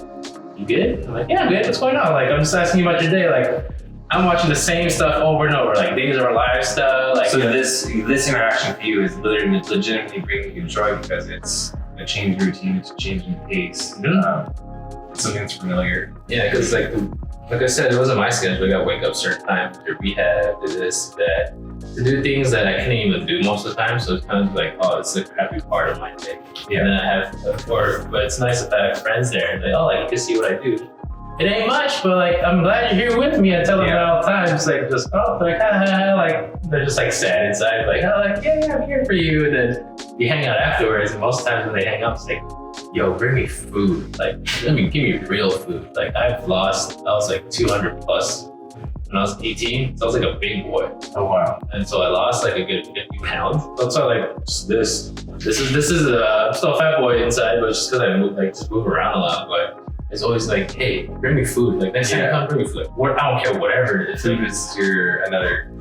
E: you good? I'm like, yeah, I'm good. What's going on? Like, I'm just asking you about your day. Like, I'm watching the same stuff over and over, like days of our lives stuff. Like,
D: so this interaction for you is literally legitimately bringing you joy because it's a change in routine, it's a change in pace. It's something that's familiar.
E: yeah, because like I said, it wasn't my schedule. I got to wake up certain time, do rehab, do this, that, to do things that I couldn't even do most of the time. So it's kind of like, oh, it's a crappy part of my day.
D: Yeah.
E: And then I have, of course, but it's nice if I have friends there and like, oh, like you can see what I do. It ain't much, but like, I'm glad you're here with me. I tell them that all the time. Just like, like, like, they're just like sad inside. Like, yeah, I'm here for you. And then you hang out afterwards. And most times when they hang out, it's like, yo, bring me food. Like, give me real food. Like, I was like 200 plus when I was 18. So I was like a big boy.
D: Oh wow.
E: And so I lost like a good 50 pounds. That's why like this is I'm still a fat boy inside, but just because I just move around a lot. But it's always like, hey, bring me food. Like next time you come, bring me food. Like, I don't care, whatever it is.
D: Food is another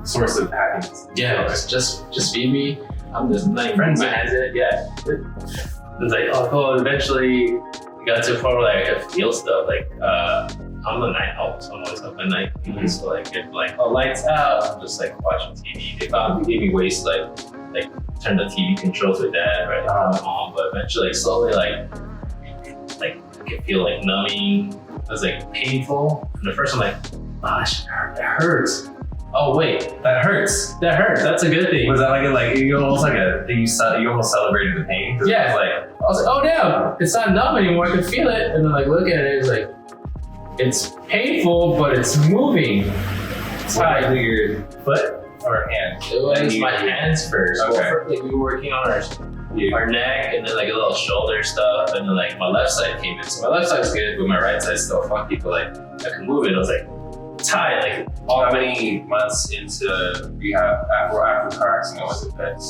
D: source of happiness.
E: Yeah, just feed me. I'm just like friends. Has it. Yeah. It's like, oh, cool. Eventually, we got to a point where like, I could feel stuff. Like, I'm a night owl, so I'm always up at night. So like, if like, oh, lights out, I'm just like watching TV. They gave me ways to like turn the TV control to dad, right? My mom, but eventually, like, slowly, like
A: could feel like numbing. It was like painful. And the first one, like, gosh, that hurts. Oh wait,
D: That hurts.
A: that hurts. That's a good thing.
D: Was that like you almost celebrated the pain? 'Cause
A: Yeah.
D: it was like,
A: I was like, oh damn, it's not numb anymore. I can feel it. And then like looking at it, it's like, it's painful, but it's moving. It's
D: was
A: tight.
D: it your foot or hand?
A: It was
D: And you-
A: my hands first.
D: Okay.
A: Well, first, like we were working on our neck and then like a little shoulder stuff, and then like my left side came in. So my left side's good, but my right side's still funky. But like I can move it. I was like tight. Like
D: How many months into rehab after the car accident was it that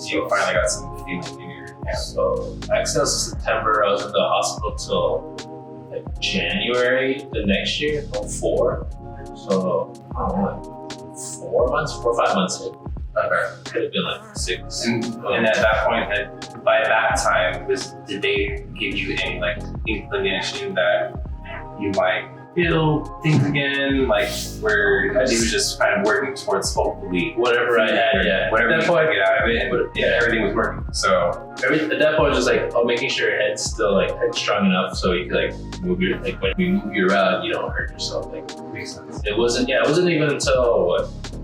D: you finally got some feeling in your hand?
A: so accident was September. I was in the hospital till like January the next year, 04. So I don't know, like 4 or 5 months in.
D: Okay.
A: Could have been like 6.
D: And at that point, by that time, did they give you any like inclination that you might feel things again, like where he was just kind of working towards hopefully
A: Whatever I had, yeah.
D: whatever
A: At
D: you
A: that
D: could
A: point,
D: get out of it, and
A: yeah.
D: everything was working. So
A: at that point, it was just like, making sure your head's still like strong enough so you could like move your, like when we move you around, you don't hurt yourself. Like
D: makes sense.
A: it wasn't even until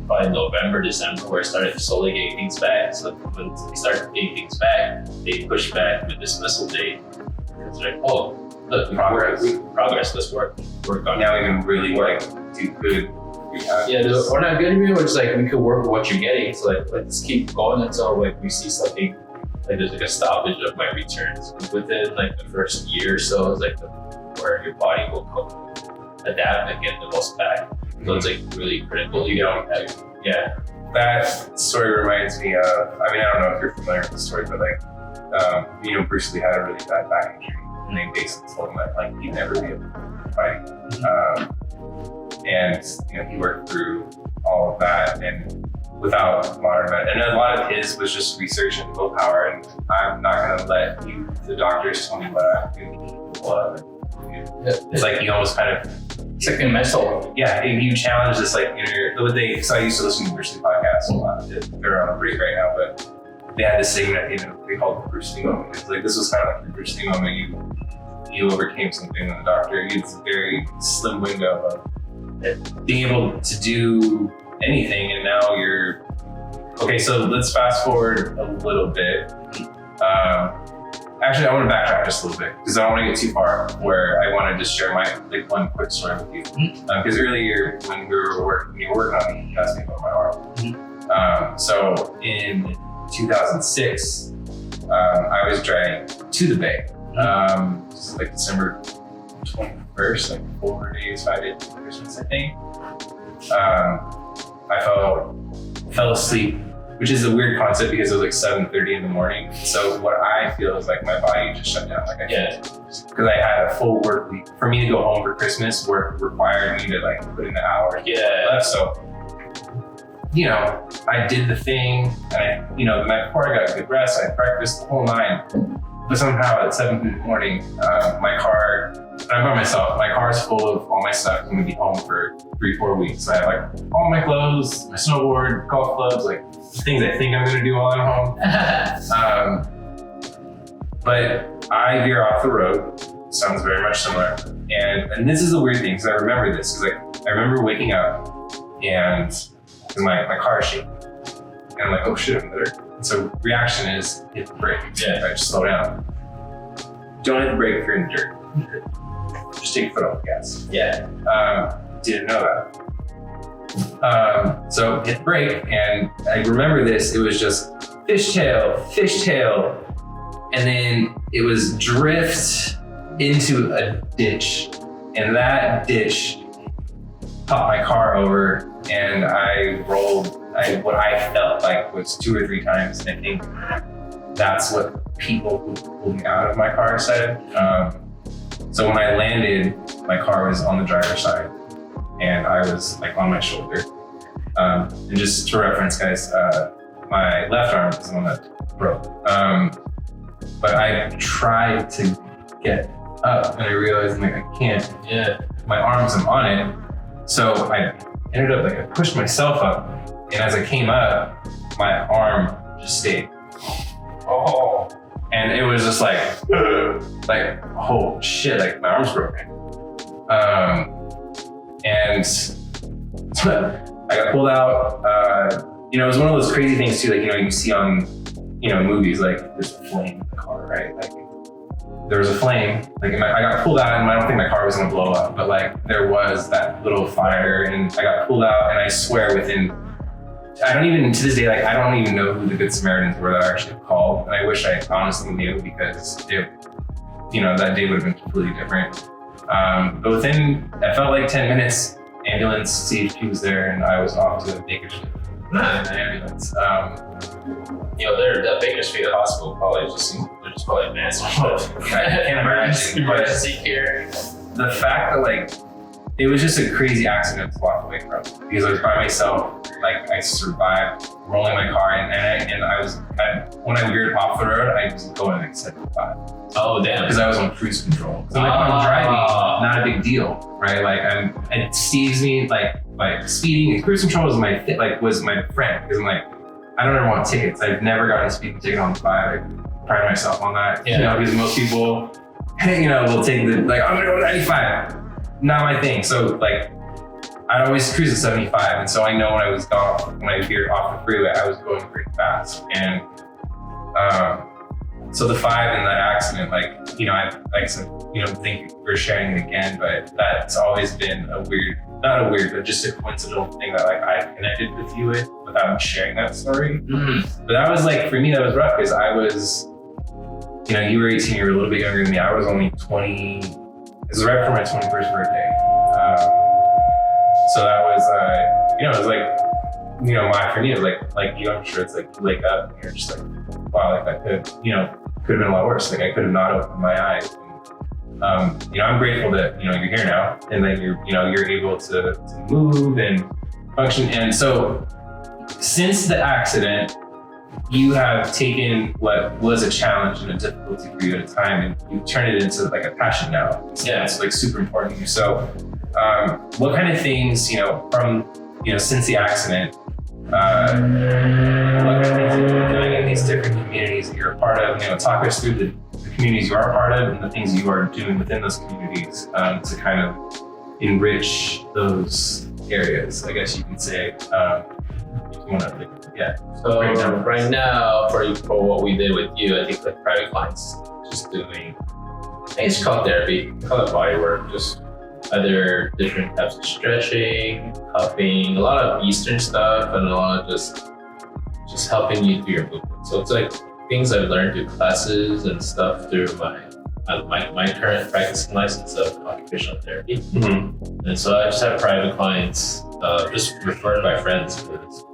A: by November, December where I started slowly getting things back. So when we started getting things back, they pushed back the dismissal date. It's like, oh, look, progress. Let's work on it.
D: Now we can really like do good rehab.
A: Yeah, we're not good anymore. We're just like, we could work with what you're getting. So like, let's keep going until like we see something, like there's like a stoppage of my returns. Within like the first year or so is like where your body will adapt and get the most back. So it's like really critical. You don't have, yeah.
D: That story reminds me of, I mean, I don't know if you're familiar with the story, but like, Bruce Lee had a really bad back injury, and they basically told him that like he'd never be able to fight. And he worked through all of that, and without modern medicine, and a lot of his was just research and willpower. And I'm not gonna let the doctors tell me what I'm gonna do. It's like you almost kind of.
A: It's like a mental.
D: Yeah, if you challenge this like inner, so I used to listen to Bruce Lee podcasts a lot. They're on a break right now, but they had this segment at the end they called the Bruce Lee moment. It's like this was kind of like the Bruce Lee moment. You overcame something with the doctor. It's a very slim window of being able to do anything, and now you're okay. So let's fast forward a little bit. Actually, I want to backtrack just a little bit because I don't want to get too far. Where I want to just share my one quick story with you. Because earlier when you were working on me, you asked me about my arm. So in 2006, I was driving to the Bay. Just like December 21st, like 4 days, 5 days before Christmas, I think. I fell asleep. Which is a weird concept because it was like 7:30 in the morning. So what I feel is like my body just shut down. Like I can't, because I had a full work week. For me to go home for Christmas, work required me to like put in the hours left. So, I did the thing, and the night before I got good rest, I had breakfast, the whole nine. But somehow at 7 in the morning, my car, and I'm by myself, my car's full of all my stuff. I'm gonna be home for 3-4 weeks. So I have like all my clothes, my snowboard, golf clubs, like things I think I'm gonna do while I'm home. But I veer off the road. Sounds very much similar. And this is a weird thing because I remember this. Because I remember waking up and my car is shaking. And I'm like, oh shit, I'm in the dirt. So reaction is hit the brake.
A: Yeah.
D: Right, just slow down. Don't hit the brake if you're in the dirt. Just take your foot off the gas.
A: Yeah.
D: Didn't know that. So hit the brake, and I remember this. It was just fishtail, and then it was drift into a ditch, and that ditch popped my car over, and I rolled. What I felt like was 2 or 3 times, and I think that's what people who pulled me out of my car said. So when I landed, my car was on the driver's side, and I was like on my shoulder. And just to reference, guys, my left arm is the one that broke. But I tried to get up, and I realized like I can't.
A: Yeah.
D: My arms, I'm on it. So I ended up I pushed myself up. And as I came up, my arm just stayed. Oh. And it was just like oh shit, like my arm's broken. And I got pulled out. You know, it was one of those crazy things too, like, you know, you see on, you know, movies, like there's a flame in the car, right? Like there was a flame, like I got pulled out and I don't think my car was gonna blow up, but like there was that little fire and I got pulled out and I swear I don't even, to this day, like I don't even know who the Good Samaritans were that I actually called. And I wish I honestly knew because you know, that day would have been completely different. But within, I felt like 10 minutes, ambulance, CHP was there and I was off to Bakersfield in the ambulance.
A: You know, the Bakersfield Hospital probably they're just probably advanced.
D: I can't imagine.
A: Emergency care.
D: The fact that like, it was just a crazy accident to walk away from because I was by myself. Like I survived rolling my car and when I veered off the road, I was going like 75.
A: Oh damn!
D: Because I was on cruise control. So like when I'm driving, not a big deal, right? Like it saves me like speeding. And cruise control was my friend because I'm like, I don't ever want tickets. I've never gotten a speeding ticket on the 5. I pride myself on that.
A: Yeah.
D: You know, because most people, you know, will take I'm gonna go 95. Not my thing. So like, I'd always cruise at 75, and so I know when I veered off the freeway, I was going pretty fast. And so the 5 in that accident, like, you know, like I said, you know, thank you for sharing it again, but that's always been but just a coincidental thing that like I connected with you with without sharing that story. Mm-hmm. But that was like, for me, that was rough because I was, you know, you were 18, you were a little bit younger than me. I was only 20. It was right before my 21st birthday. So that was, you know, it was like, you know, for me, it was like you, I'm sure it's like you wake up and you're just like, wow, like that could, you know, could have been a lot worse. Like I could have not opened my eyes. And, you know, I'm grateful that, you know, you're here now and that you're able to move and function. And so since the accident, you have taken what was a challenge and a difficulty for you at a time and you turn it into like a passion now. Yeah, it's like super important to you. So what kind of things, you know, from, you know, since the accident, what kind of things have you been doing in these different communities that you're a part of? You know, talk us through the communities you are a part of and the things you are doing within those communities to kind of enrich those areas, I guess you can say. If you want to, yeah.
A: So right now, for what we did with you, I think like private clients just doing, I think it's called therapy, call it body work, just either different types of stretching, cupping, a lot of Eastern stuff, and a lot of just helping you through your movement. So it's like things I've learned through classes and stuff through my current practicing license of occupational therapy. Mm-hmm. And so I just have private clients just referred by friends because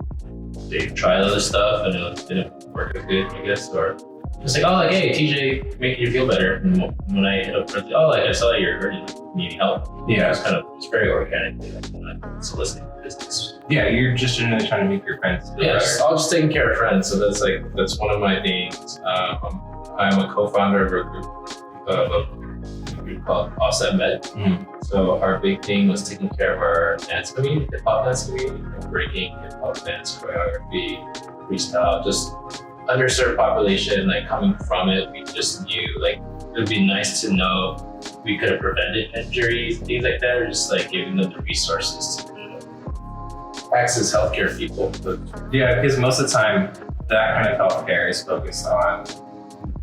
A: they tried other stuff and it didn't work as good, I guess, or just like, oh, like, hey, TeeJay, making you feel better. And when I hit up, oh, like, I saw that you're hurting, need help.
D: Yeah.
A: It's kind of, it's very organically, like, when I'm soliciting business.
D: Yeah, you're just generally trying to make your friends feel better.
A: All just taking care of friends. So that's one of my things. I'm a co-founder of a group called Offset Med. Mm-hmm. So our big thing was taking care of our dance community, hip hop dance community, breaking, hip hop dance, choreography, freestyle, just underserved population, like coming from it, we just knew like it would be nice to know we could have prevented injuries, things like that, or just like giving them the resources to access healthcare people. But
D: yeah, because most of the time that kind of healthcare is focused on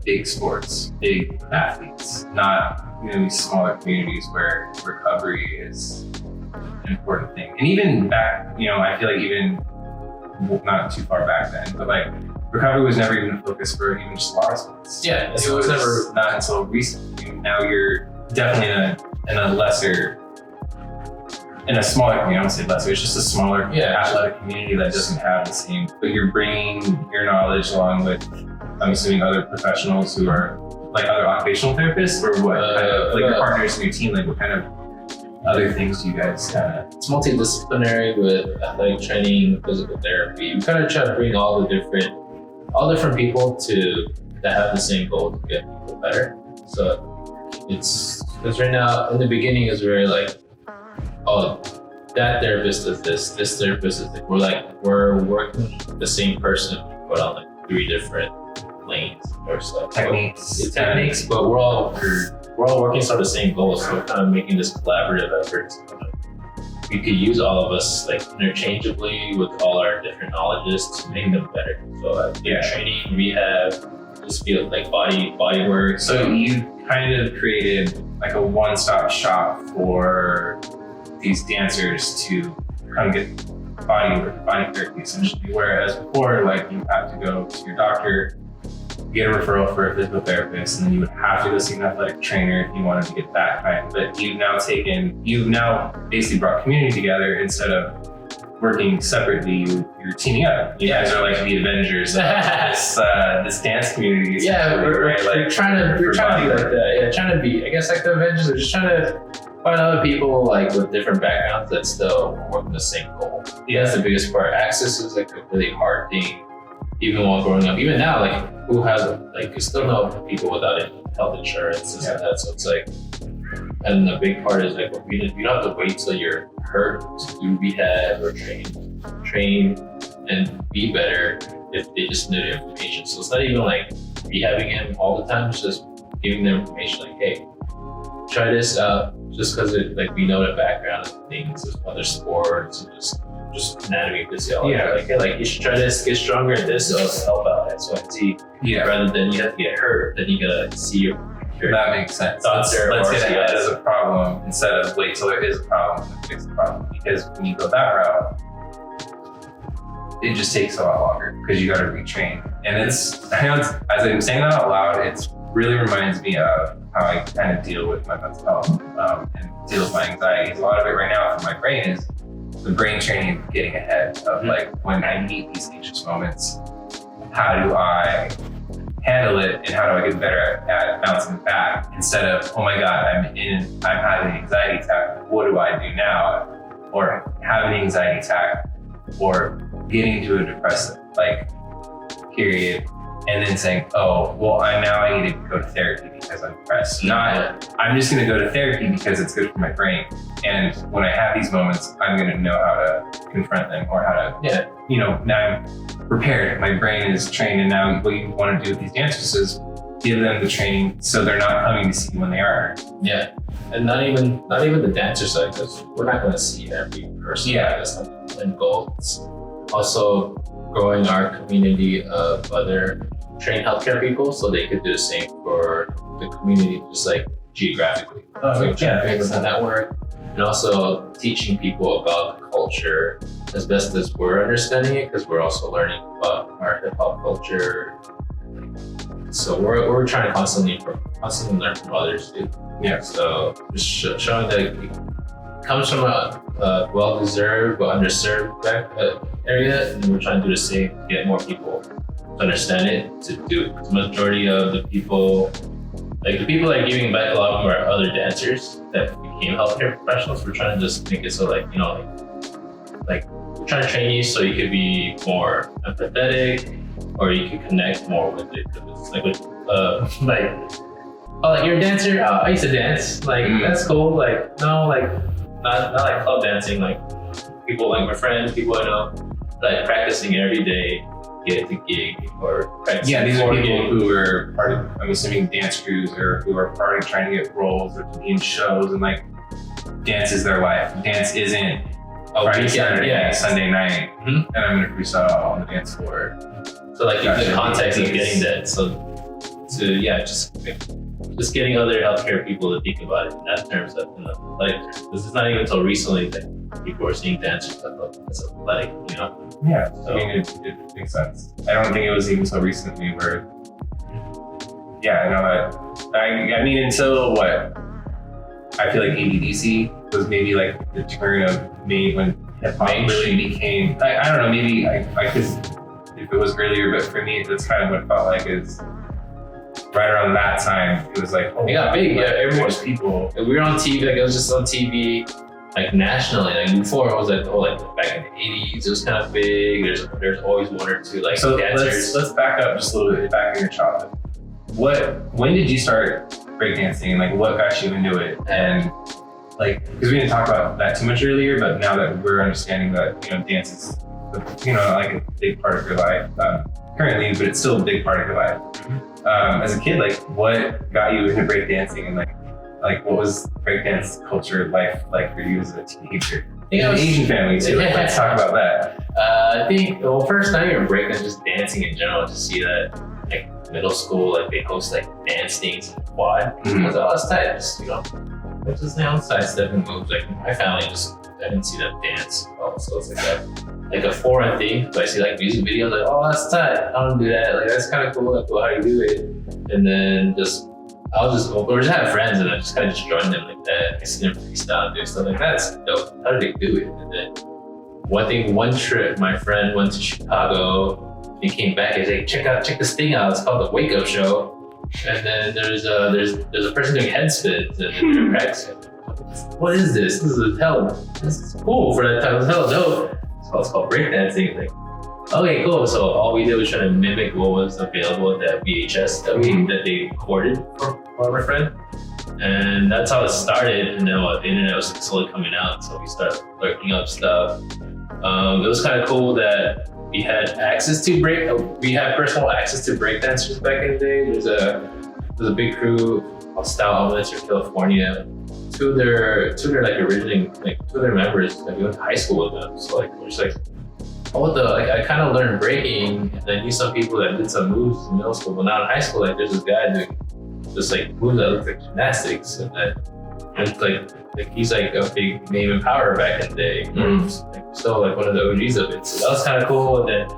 D: big sports, big athletes, not, you know, these smaller communities where recovery is an important thing. And even back, you know, I feel like even not too far back then, but like recovery was never even a focus for even just a lot of sports.
A: Yeah,
D: it was never, not until recently. Now you're definitely in a smaller community. I don't say lesser, it's just a smaller athletic community that doesn't have the same, but you're bringing your knowledge along with, I'm assuming, other professionals who are like other occupational therapists, or what kind of, like your partners in your team, like what kind of other things do you guys
A: It's multidisciplinary with athletic training, physical therapy. We kind of try to bring all different people that have the same goal to get people better. So it's, because right now, in the beginning, is very like, oh, that therapist does this therapist is like, we're working with the same person, but on like 3 different lanes or stuff.
D: Techniques,
A: but we're all we're all working toward the same goal, so we're kind of making this collaborative effort. We could use all of us like interchangeably with all our different knowledges to make them better. So training, rehab, just feel like body work.
D: So you kind of created like a one-stop shop for these dancers to come get body therapy essentially. Whereas before, like you have to go to your doctor, get a referral for a physical therapist, and then you would have to go see an athletic trainer if you wanted to get that kind. But you've now basically brought community together instead of working separately. You're teaming up. You guys are like the Avengers of this dance community.
E: Yeah, we're
D: right?
E: trying to be like that. Yeah, trying to be. I guess like the Avengers are just trying to find other people like with different backgrounds that still work on the same goal. Yeah, that's the biggest part. Access is like a really hard thing. Even while growing up, even now, like who has like you still know people without health insurance and stuff like that. So it's like, and the big part is like you don't have to wait till you're hurt to do rehab or train and be better if they just know the information. So it's not even like rehabbing him all the time. It's just giving them information like, hey, try this out. Just because we know the background of things, of other sports, and just anatomy, physiology. Yeah. Like you should try this, get stronger at this, so it'll help out X, Y, Z. Yeah. Rather than you have to get hurt, then you gotta see your
D: that makes sense. Let's get ahead as a problem instead of wait till there is a problem to fix the problem. Because when you go that route, it just takes a lot longer because you gotta retrain. And as I'm saying that out loud, it really reminds me of how I kind of deal with my mental health and deal with my anxieties. A lot of it right now for my brain is the brain training, getting ahead of like when I meet these anxious moments, how do I handle it and how do I get better at bouncing back instead of, oh my God, I'm having an anxiety attack. What do I do now? Or having an anxiety attack or getting into a depressive period and then saying, oh, well, I need to go to therapy because I'm depressed. Not, I'm just gonna go to therapy because it's good for my brain. And when I have these moments, I'm gonna know how to confront them or how to, now I'm prepared. My brain is trained, and now what you wanna do with these dancers is give them the training so they're not coming to see you when they are.
A: Yeah, and not even the dancer side, because we're not gonna see every person. Yeah, that's not the end goal. It's also growing our community of other trained healthcare people so they could do the same for the community, just like geographically. With the network, and also teaching people about the culture as best as we're understanding it, because we're also learning about our hip hop culture. So we're trying to constantly learn from others too. Yeah. So just showing that it comes from a well-deserved but underserved area, and we're trying to do the same to get more people to understand it, to do it. The majority of the people that are giving back a lot of our other dancers that became healthcare professionals. We're trying to just make it so we're trying to train you so you could be more empathetic or you can connect more with it. You're a dancer? I used to dance. That's cool. Not like club dancing. People like my friends, people I know, practicing every day, get to gig or practicing. Yeah, these are people who are part of, I'm assuming, dance crews or who are part of trying to get roles or to be in shows, and dance is their life. Dance isn't Friday, Saturday, Sunday night, and I'm gonna freestyle on the dance floor. So the context of getting that. Just getting other healthcare people to think about it in that terms of this is not even until recently that people are seeing dancers as athletic,
D: Yeah, so, I mean, it makes sense. I don't think it was even so recently where, I know that, I mean, until what? I feel like ADDC was maybe the turn of May when hip hop really became, I don't know, maybe I could, if it was earlier, but for me, that's kind of what it felt like is, right around that time, it was it
A: got big. Everyone's people. We were on TV. It was just on TV, nationally. Before it was back in the '80s. It was kind of big. There's always one or two
D: so
A: dancers.
D: Let's back up just a little bit. Back in your childhood, when did you start breakdancing? And what got you into it? And because we didn't talk about that too much earlier, but now that we're understanding that dance is a big part of your life currently, but it's still a big part of your life. As a kid, what got you into breakdancing, and like what was breakdance culture life like for you as a teenager?
A: think I was-
D: Asian family too.
A: Yeah.
D: Let's talk about that.
A: I think, well, first, not even breakdance, just dancing in general. To see that, like, middle school, like, they host, like, dance things in the quad.
D: Mhm.
A: I was like, oh, that's tight. Just, you know, it's just sidestepping moves. Like, my family just, I didn't see them dance. So it's like a foreign thing. So I see, like, music videos, like, oh, that's tight. I don't do that. Like, that's kind of cool. Like, well, how do you do it? And then or just have friends and I just kind of just join them like that. I see them freestyle and do stuff like that's dope. How do they do it? And then one trip, my friend went to Chicago. He came back. He's like, check this thing out. It's called the Wake Up Show. And then there's a person doing head spins and then they're practicing. What is this? This is cool for that time. It's hella dope. It's called breakdancing. Like, okay, cool. So all we did was try to mimic what was available at that VHS that they recorded for our friend. And that's how it started. And then the internet was slowly coming out. So we started looking up stuff. It was kind of cool that we had personal access to breakdancers back in the day. There's a big crew called Style Elements in California. Two of their members, like, we went to high school with them. So like we're just like, I kind of learned breaking, and I knew some people that did some moves in middle school, but now in high school, like there's this guy doing just like moves that look like gymnastics, and it's like he's like a big name in power back in the day. Still like one of the OGs of it. So that was kind of cool. And then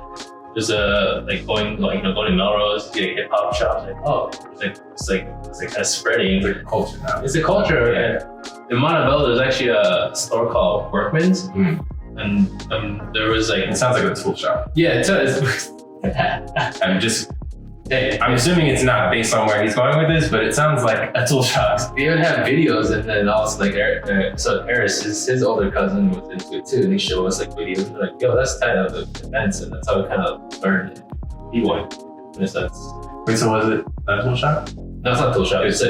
A: just going to Melrose, getting hip hop shops. Like, oh, it's like kind of spreading. It's like a culture now. It's a culture.
D: Yeah.
A: And in Montebello, there's actually a store called Workman's. And there was like,
D: It sounds like a tool shop.
A: yeah, it does.
D: I'm assuming it's not based on where he's going with this, but it sounds like a tool shop.
A: They would have videos, and then also like Eris, his older cousin was into it too, and he showed us like videos. And we're like, yo, that's tied up with events, and that's how we kind of learned B-boy in a sense.
D: Wait, so was it a tool shop?
A: No, it's not tool shop. It's a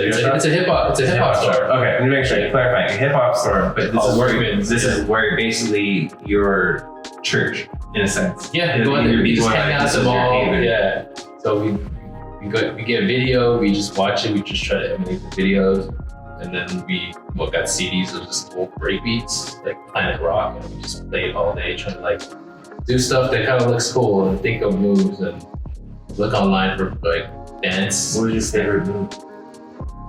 A: hip hop store.
D: Okay, let me make sure you're clarifying. A hip hop store, but this is
A: Workman's.
D: where basically your church, in a sense.
A: Yeah,
D: Your
A: go in there, we just
D: B-boy,
A: hang out at
D: this
A: the
D: is your
A: mall.
D: haven.
A: Yeah. So we get video, we just watch it, we just try to emulate the videos, and then we got CDs of just old break beats, like Planet Rock, and we just play it all day, trying to like do stuff that kind of looks cool and think of moves and look online for like dance.
D: What was your favorite move?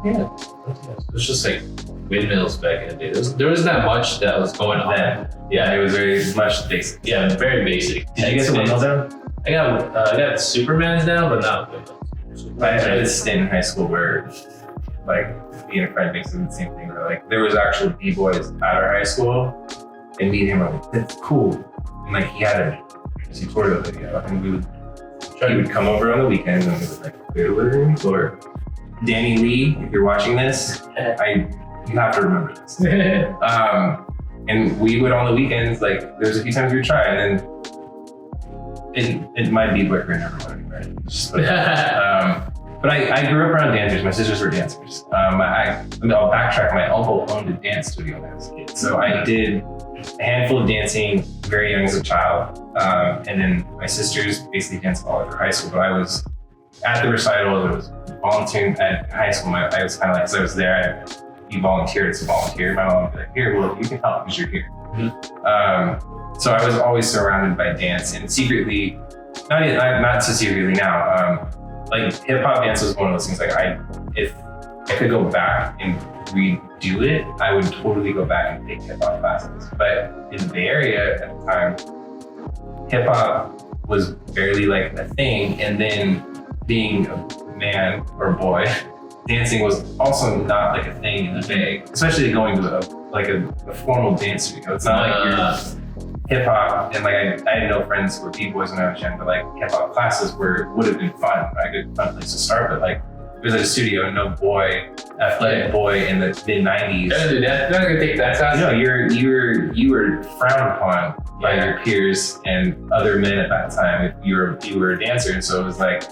A: Yeah, it was just like windmills back in the day. There wasn't that much that was going on.
D: Yeah, it was very much basic.
A: Yeah, very basic.
D: Did you get the windmill down?
A: I got Superman's down, but not windmills.
D: I had this stint in high school where, like, being a friend makes it the same thing. Where, like, there was actual b-boys at our high school, and me and him were like, "That's cool." And like, he had a tutorial video, and he would come over on the weekends, and we would like clear the living room floor. Danny Lee, if you're watching this, you have to remember this. And we would on the weekends, like, there's a few times we would try, and then it might be quicker and never went anywhere. But I grew up around dancers. My sisters were dancers. I'll backtrack. My uncle owned a dance studio when I was a kid. So I did a handful of dancing very young as a child. And then my sisters basically danced all over high school. But I was at the recital. I was volunteering at high school. I was kind of like, because I was there, you volunteered to volunteer. My mom would be like, here, well, you can help because you're here. So I was always surrounded by dance, and secretly, not so secretly now, like hip hop dance was one of those things. Like if I could go back and redo it, I would totally go back and take hip hop classes. But in the Bay Area at the time, hip hop was barely like a thing, and then being a man or a boy, dancing was also not like a thing in the Bay, especially going to a formal dance studio. It's not like you're hip hop, and like I had no friends who were b-boys when I was young, but like hip hop classes would have been fun, like a fun place to start. But like it was at a studio, no athletic boy in the mid '90s.
A: They're not gonna take that class.
D: No, you were frowned upon by your peers and other men at that time if you were a dancer, and so it was like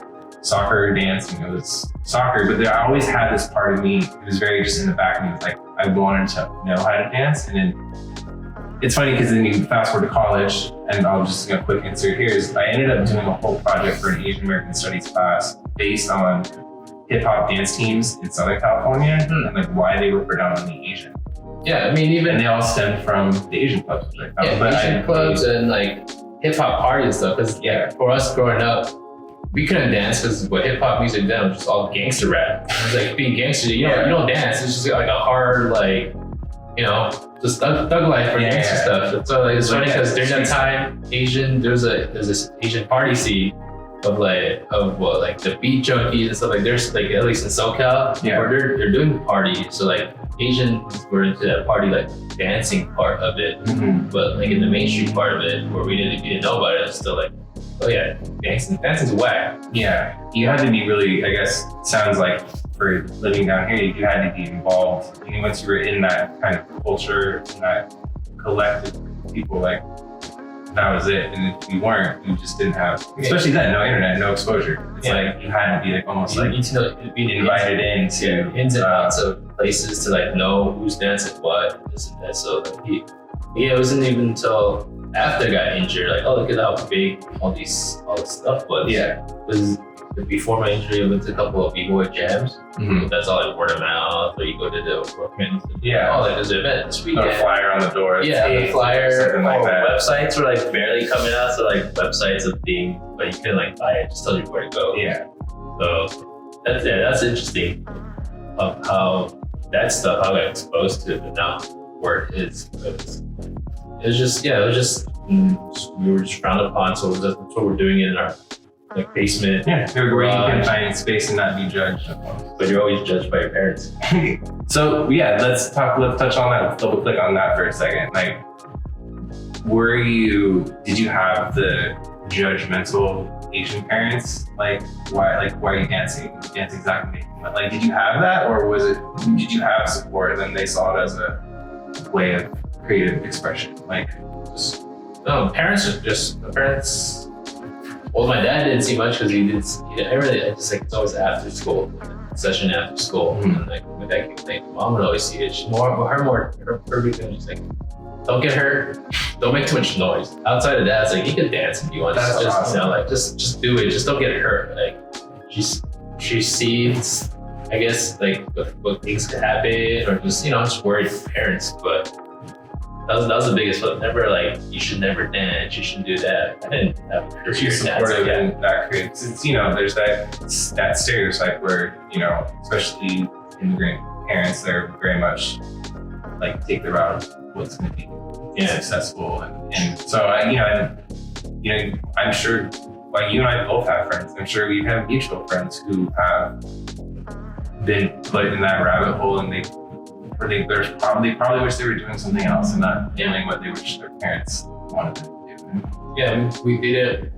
D: soccer, dancing. It was soccer, but I always had this part of me. It was very just in the back of me. It was like I wanted to know how to dance, and then. It's funny because then you fast forward to college, and I'll just a quick insert here is I ended up doing a whole project for an Asian American Studies class based on hip hop dance teams in Southern California and like why they were predominantly Asian.
E: Yeah, I mean, even
D: And they all stemmed from the Asian clubs, which I found.
E: Asian clubs and like hip hop parties and stuff. Because for us growing up, we couldn't dance because what hip hop music then was just all gangster rap. It was like being gangster, you don't dance. It's just like a hard like, just thug life or gangster stuff. So like, it's funny because during that time, there's this Asian party scene of the beat junkies and stuff like there's like at least in SoCal where they're doing the party. So like Asians were into that party like dancing part of it, but like in the mainstream part of it where we didn't know about it, it's still like, oh yeah, dancing's whack.
D: Yeah, you had to be really, I guess, sounds like for living down here, you had to be involved. I mean, once you were in that kind of culture, in that collective people, like that was it. And if you weren't, you just didn't have, especially then, no internet, no exposure. It's like you had to be like almost like
E: you need to know, be
D: invited in to
E: ins and outs of places to like know who's dancing what, this and that. So like, it wasn't even until after I got injured, like, oh, look at how big all this stuff was.
D: Yeah.
E: Because before my injury, I went to a couple of b-boy jams. That's all like word of mouth, or you go to the workman's. Oh, like there's an event this weekend.
D: A flyer on the door.
E: The flyer.
D: Something like that.
E: Websites were like barely coming out, so like websites of being, but you couldn't like buy it, just tell you where to go.
D: Yeah.
E: So that's interesting of how that stuff, how I got exposed to it, but now where it is. It was just we were just frowned upon, so that's what we're doing in our like basement.
D: Yeah, where you can find space and not be judged.
E: But you're always judged by your parents.
D: So yeah, let's touch on that, let's double click on that for a second. Like, did you have the judgmental Asian parents? Like, why are you dancing? Dance exactly. Like, did you have that, or did you have support and they saw it as a way of creative expression? Like,
E: parents. Well, my dad didn't see much because it's always after school, session after school. And like my dad kept saying, Mom would always see it. Her big thing was like, don't get hurt, don't make too much noise. Outside of that, it's like you can dance if you want.
D: That's awesome.
E: Just do it. Just don't get hurt. Like she sees, I guess, like what things could happen, or just worried for parents. But that was the biggest one. Never like, you should never dance, you shouldn't do that. I didn't have a
D: She's supportive in that creates. It's there's that stereotype where especially immigrant parents, they're very much like take the route of what's going to be successful, and so I'm sure like you and I both have friends. I'm sure we have mutual friends who have been put in that rabbit hole, and they probably wish they were doing something else and not doing what they wish their parents wanted them to do.
E: Yeah, we didn't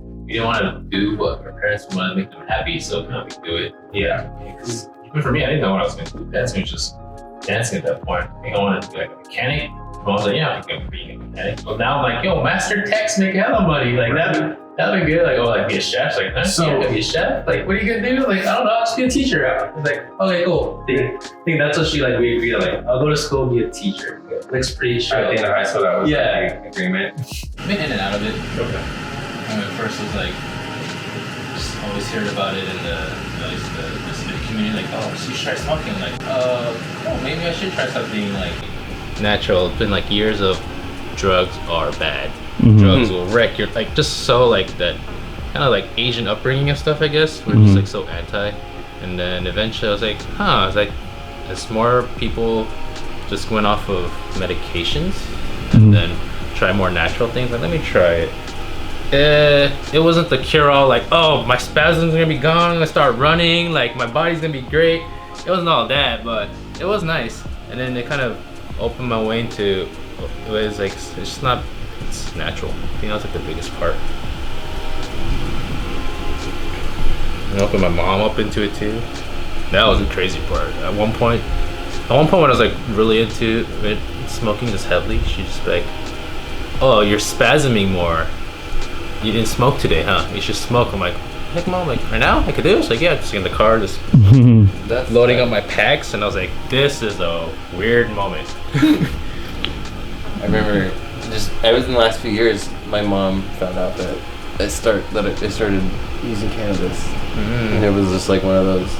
E: want to do what our parents wanted to make them happy, so we do it.
D: Yeah.
E: Because even for me, I didn't know what I was going to do. Dancing was just dancing at that point. I think I wanted to be like a mechanic. I was like, I think I'm being a mechanic. But now I'm like, master techs make hella money. Like that'd be good. Like, be a chef. Like, gonna be a chef? Like, what are you gonna do? Like, I don't know, I'll just be a teacher. I was like, okay, cool. I think that's what we agreed on. Like, I'll go to school, be a teacher. Looks pretty sure.
D: At the end of high school, that was the agreement.
E: I've been in and out of it. Okay. At first it was like, just always heard about it in the civic community, like, oh, so you should try smoking. Like, maybe I should try something like
A: natural. It's been like years of drugs are bad. Drugs will wreck your, like, just so like that kind of like Asian upbringing and stuff, I guess. We're just like so anti. And then eventually I was like, it's like as more people just went off of medications and then try more natural things, like, let me try it. It wasn't the cure-all, like, oh, my spasms are gonna be gone, I'm gonna start running, like my body's gonna be great. It wasn't all that, but it was nice. And then it kind of opened my way into, it was like, it's natural. I think that was like the biggest part. And opened my mom up into it too. That was the crazy part. At one point when I was like really into it, smoking this heavily, she just be like, oh, you're spasming more. You didn't smoke today, huh? You should smoke. I'm like, heck, Mom, like, right now I could do this? Like, yeah, just in the car, just loading up my packs, and I was like, this is a weird moment.
G: I remember it was in the last few years, my mom found out that I started using cannabis. And it was just like one of those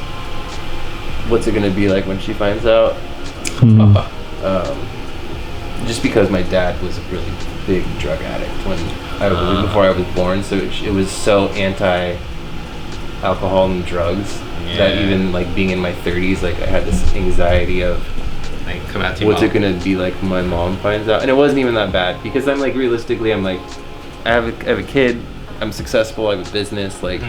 G: what's it gonna be like when she finds out.
F: Mhm.
G: Just because my dad was a really big drug addict before I was born, so it was so anti-alcohol and drugs that even like being in my 30s, like I had this anxiety of
A: Like, come out to
G: what's it gonna be like when my mom finds out. And it wasn't even that bad because I'm like, realistically, I'm like, I have a kid, I'm successful, I have a business, like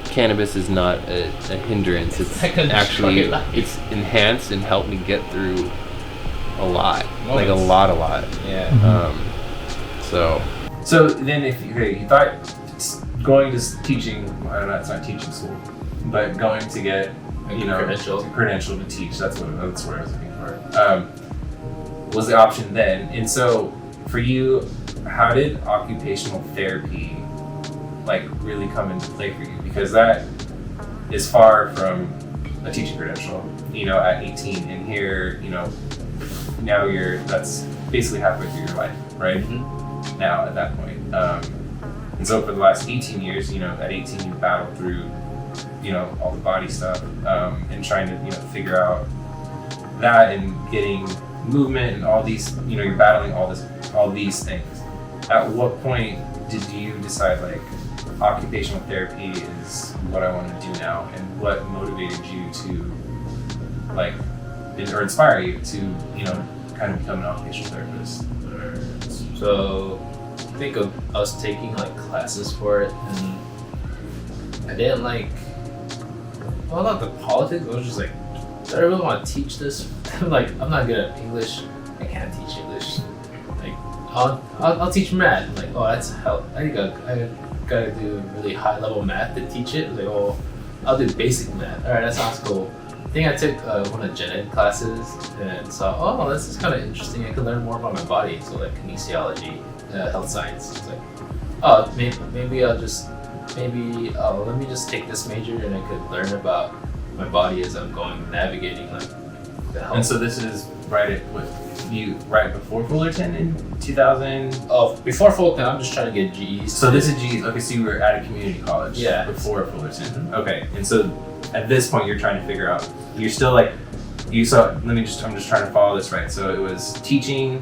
G: cannabis is not a hindrance. It's actually it's enhanced and helped me get through a lot, like a lot.
D: Yeah.
G: So
D: then if you thought going to teaching, I don't know, it's not teaching school, but going to get credential to teach, that's what I was looking for, was the option then. And so for you, how did occupational therapy like really come into play for you? Because that is far from a teaching credential, at 18, and here, now that's basically halfway through your life, right? Now at that point. And so for the last 18 years, at 18 you battled through, all the body stuff, and trying to, figure out that and getting movement and all these, you're battling all these things. At what point did you decide like occupational therapy is what I want to do now, and what motivated you to like, or inspire you to, kind of become an occupational therapist?
E: So think of us taking like classes for it, and I didn't like, well, not the politics, I was just like, do I really want to teach this? I'm like, I'm not good at English, I can't teach English. Like, I'll teach math. I'm like, oh, that's hell, I think I gotta do really high level math to teach it. I was like, oh, I'll do basic math. All right, that sounds cool. I think I took one of gen ed classes and saw, oh, this is kind of interesting. I could learn more about my body. So like kinesiology, health science. It's like, oh, maybe let me just take this major and I could learn about my body as I'm navigating like the health.
D: And so this is right before Fullerton in 2000?
E: Oh, before Fullerton, I'm just trying to get G's.
D: So this is G's. Okay, so you were at a community college.
E: Yeah.
D: Before Fullerton. Okay, and so at this point you're trying to figure out. You're still like, I'm just trying to follow this right. So it was teaching,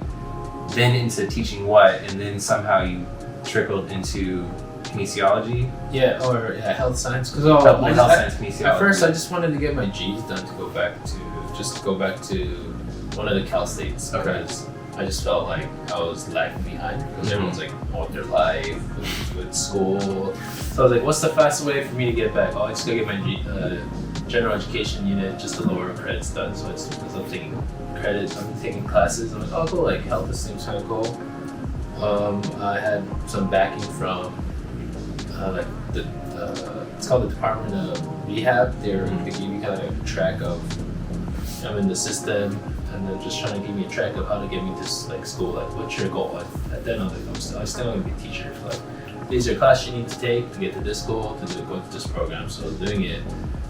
D: then into teaching what, and then somehow you trickled into kinesiology.
E: Yeah, or health science. Because
D: health science, kinesiology.
E: At first, I just wanted to get my G's done to go back to one of the Cal States.
D: Okay.
E: Because I just felt like I was lagging behind because everyone's like on their life with school. So I was like, what's the fastest way for me to get back? Oh, I just gotta get my general education unit, just the lower credits done. So it's because I'm taking classes. I'm like, oh cool, like health, this seems kind of cool. I had some backing from it's called the Department of Rehab. They give you kind of a track of I'm in the system, and they're just trying to give me a track of how to get me to like school. Like, what's your goal? At that, I still want to be a teacher. Like, these are classes you need to take to get to this school, to go to this program. So I was doing it.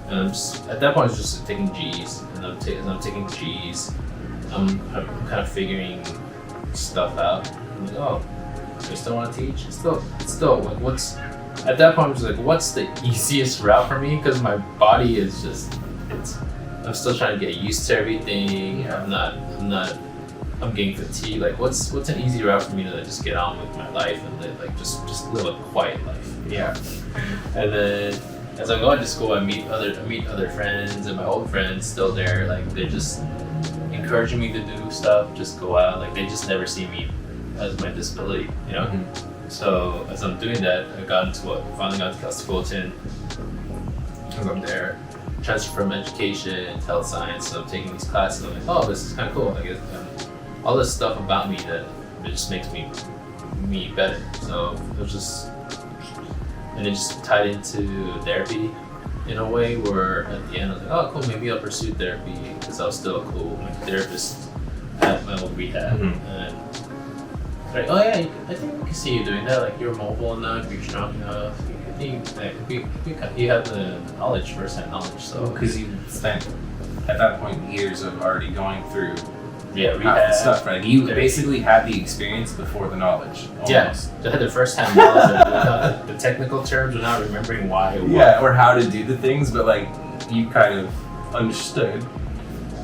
E: And at that point, I was just taking G's, and I'm taking G's. I'm kind of figuring stuff out. I'm like, oh, I still want to teach. It's still like, what's at that point? I was like, what's the easiest route for me? Because my body is just I'm still trying to get used to everything. Yeah. I'm getting fatigued. Like, what's an easy route for me to just get on with my life and just live a quiet life?
D: Yeah.
E: And then as I'm going to school, I meet other friends, and my old friends still there. Like, they're just encouraging me to do stuff, just go out. Like, they just never see me as my disability, Mm-hmm. So as I'm doing that, I finally got to Cal Fullerton. As I'm there, transfer from education to health science, so I'm taking these classes. I'm like, oh, this is kind of cool. I guess all this stuff about me that it just makes me better. So it was just tied into therapy in a way where at the end I was like, oh, cool, maybe I'll pursue therapy because I was still a cool therapist at my old rehab.
D: Mm-hmm.
E: And like, oh yeah, I think we can see you doing that. Like, you're mobile enough, you're strong enough. You have the knowledge, first-hand knowledge. So
D: because you spent at that point years of already going through
E: rehab
D: stuff, right? You basically had the experience before the knowledge. Almost.
E: Yeah, so I had the first-hand knowledge without the technical terms, without remembering why.
D: Yeah, or how to do the things, but like you kind of
H: understood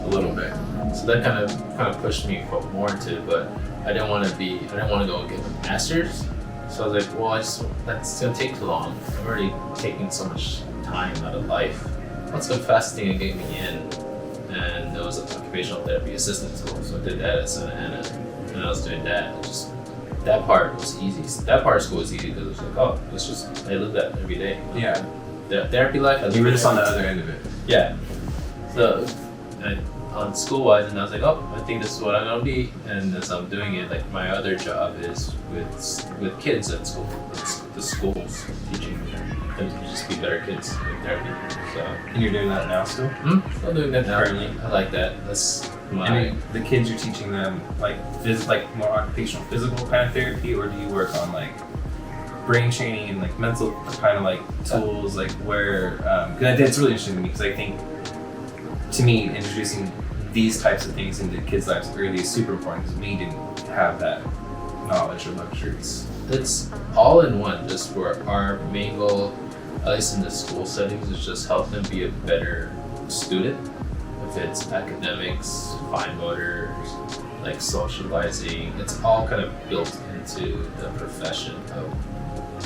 H: a little bit.
A: So that kind of pushed me more into it, but I didn't want to go and get a master's. So I was like, well, that's gonna take too long. I'm already taking so much time out of life. What's the fastest thing to get me in? And it was an occupational therapy assistant tool. So I did that at Santa Ana, and I was doing that. That part was easy. That part of school was easy because it was like, oh, it's just, I live that every day.
H: Yeah.
A: The therapy life.
H: You were just on the other end of it.
A: Yeah. So on school-wise, and I was like, oh, I think this is what I'm gonna be. And as I'm doing it, like my other job is with kids at school. It's the schools teaching them to just be better kids in therapy. So.
H: And you're doing that now still?
A: Still doing that now. Currently, I like that. That's my.
H: I mean, the kids you're teaching them like more occupational physical kind of therapy, or do you work on like brain training and like mental kind of like tools, like where? Because that's really interesting to me because I think, to me, introducing these types of things into kids' lives early is super important because we didn't have that knowledge or luxury.
A: It's all in one. Just for our main goal, at least in the school settings, is just help them be a better student. If it's academics, fine motor, like socializing, it's all kind of built into the profession.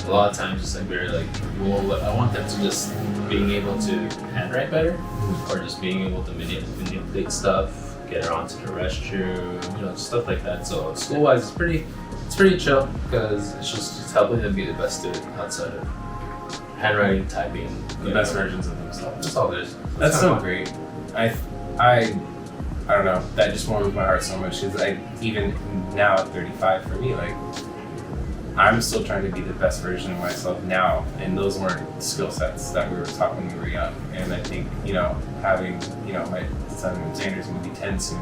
A: A lot of times it's like very like, well, I want them to just being able to handwrite better, or just being able to manipulate stuff, get her onto the restroom, stuff like that. So school-wise, it's pretty chill because it's just helping them be the best student outside of handwriting, typing,
H: the best versions of themselves.
A: That's all it is.
H: That's so great. I don't know. That just warms my heart so much because even now at 35, for me, like I'm still trying to be the best version of myself now, and those weren't skill sets that we were taught when we were young. And I think having my son Xander's going to be 10 soon,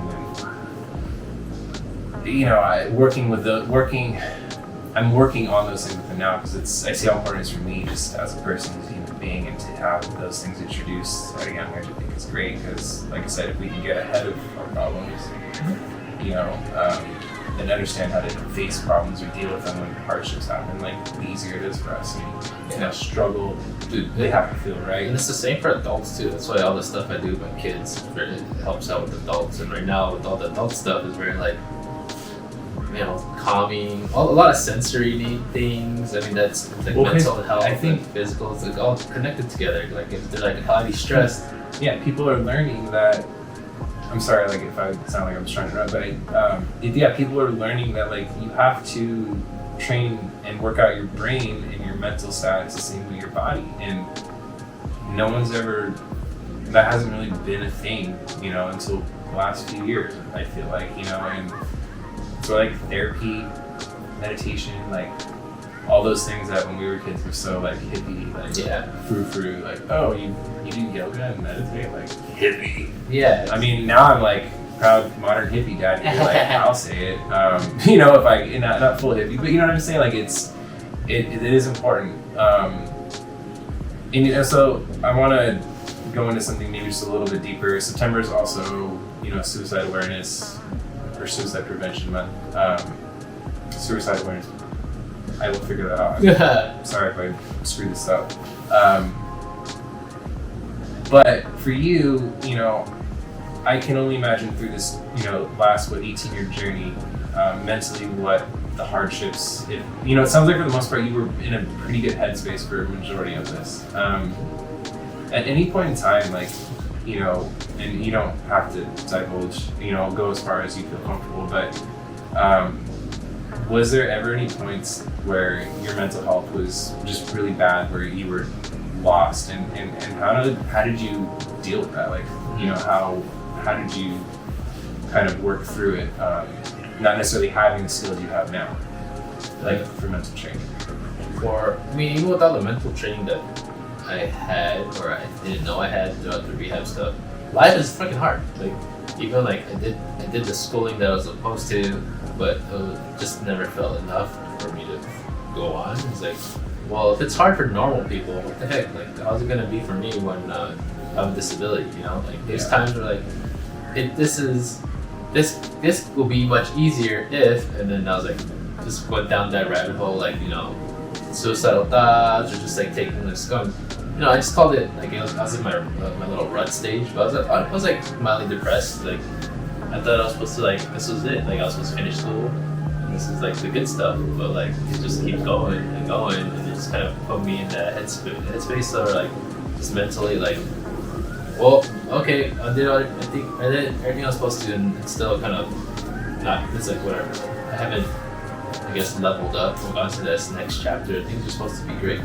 H: and I'm working on those things with him now because I see how important it is for me just as a person, as a human being, and to have those things introduced at a young age. I think it's great because, like I said, if we can get ahead of our problems, and understand how to face problems or deal with them when hardships happen, like the easier it is for us. Struggle, dude, they have to feel right.
A: And it's the same for adults too. That's why all the stuff I do with kids, it helps out with adults. And right now, with all the adult stuff, is very like, calming, a lot of sensory need things. I mean, that's like mental health, I think, and physical. It's like all connected together. Like if they're like highly stressed,
H: people are learning that. I'm sorry, like if I sound like I'm just trying to run, but people are learning that like you have to train and work out your brain and your mental status the same way your body, and no one's ever. That hasn't really been a thing, until the last few years. I feel like, and so like therapy, meditation, like all those things that when we were kids were so like hippie, like frou-frou, like you do yoga and meditate, like hippie. Yeah. I mean, now I'm like proud modern hippie dad. Like I'll say it. If I not full hippie, but you know what I'm saying. Like it is important. And so I want to go into something maybe just a little bit deeper. September is also Suicide Awareness or Suicide Prevention Month. Suicide Awareness. I will figure that out. Sorry if I screwed this up. But for you, I can only imagine through this, last 18-year journey, mentally what the hardships. It sounds like for the most part you were in a pretty good headspace for a majority of this. At any point in time, like, and you don't have to divulge, go as far as you feel comfortable, but. Was there ever any points where your mental health was just really bad, where you were lost, and how did you deal with that? Like, how did you kind of work through it? Not necessarily having the skills you have now, like for mental training.
A: Even without the mental training that I had, or I didn't know I had throughout the rehab stuff, life is freaking hard. Like, even like I did the schooling that I was supposed to, but it just never felt enough for me to go on. It's like, well, if it's hard for normal people, what the heck? Like, how's it gonna be for me when I have a disability? Like there's times where like, this will be much easier if, and then I was like, just went down that rabbit hole, like suicidal thoughts, or just like taking this going
E: I just called it like I was in my little rut stage, but I was like mildly depressed. Like I thought I was supposed to this was it. Like I was supposed to finish school, and this is like the good stuff. But like it just keeps going and going, and it just kind of put me in that headspace or like just mentally like, well, okay, I did everything I was supposed to, and it's still kind of not. It's like whatever. I haven't, I guess, leveled up or gone to this next chapter. Things are supposed to be great.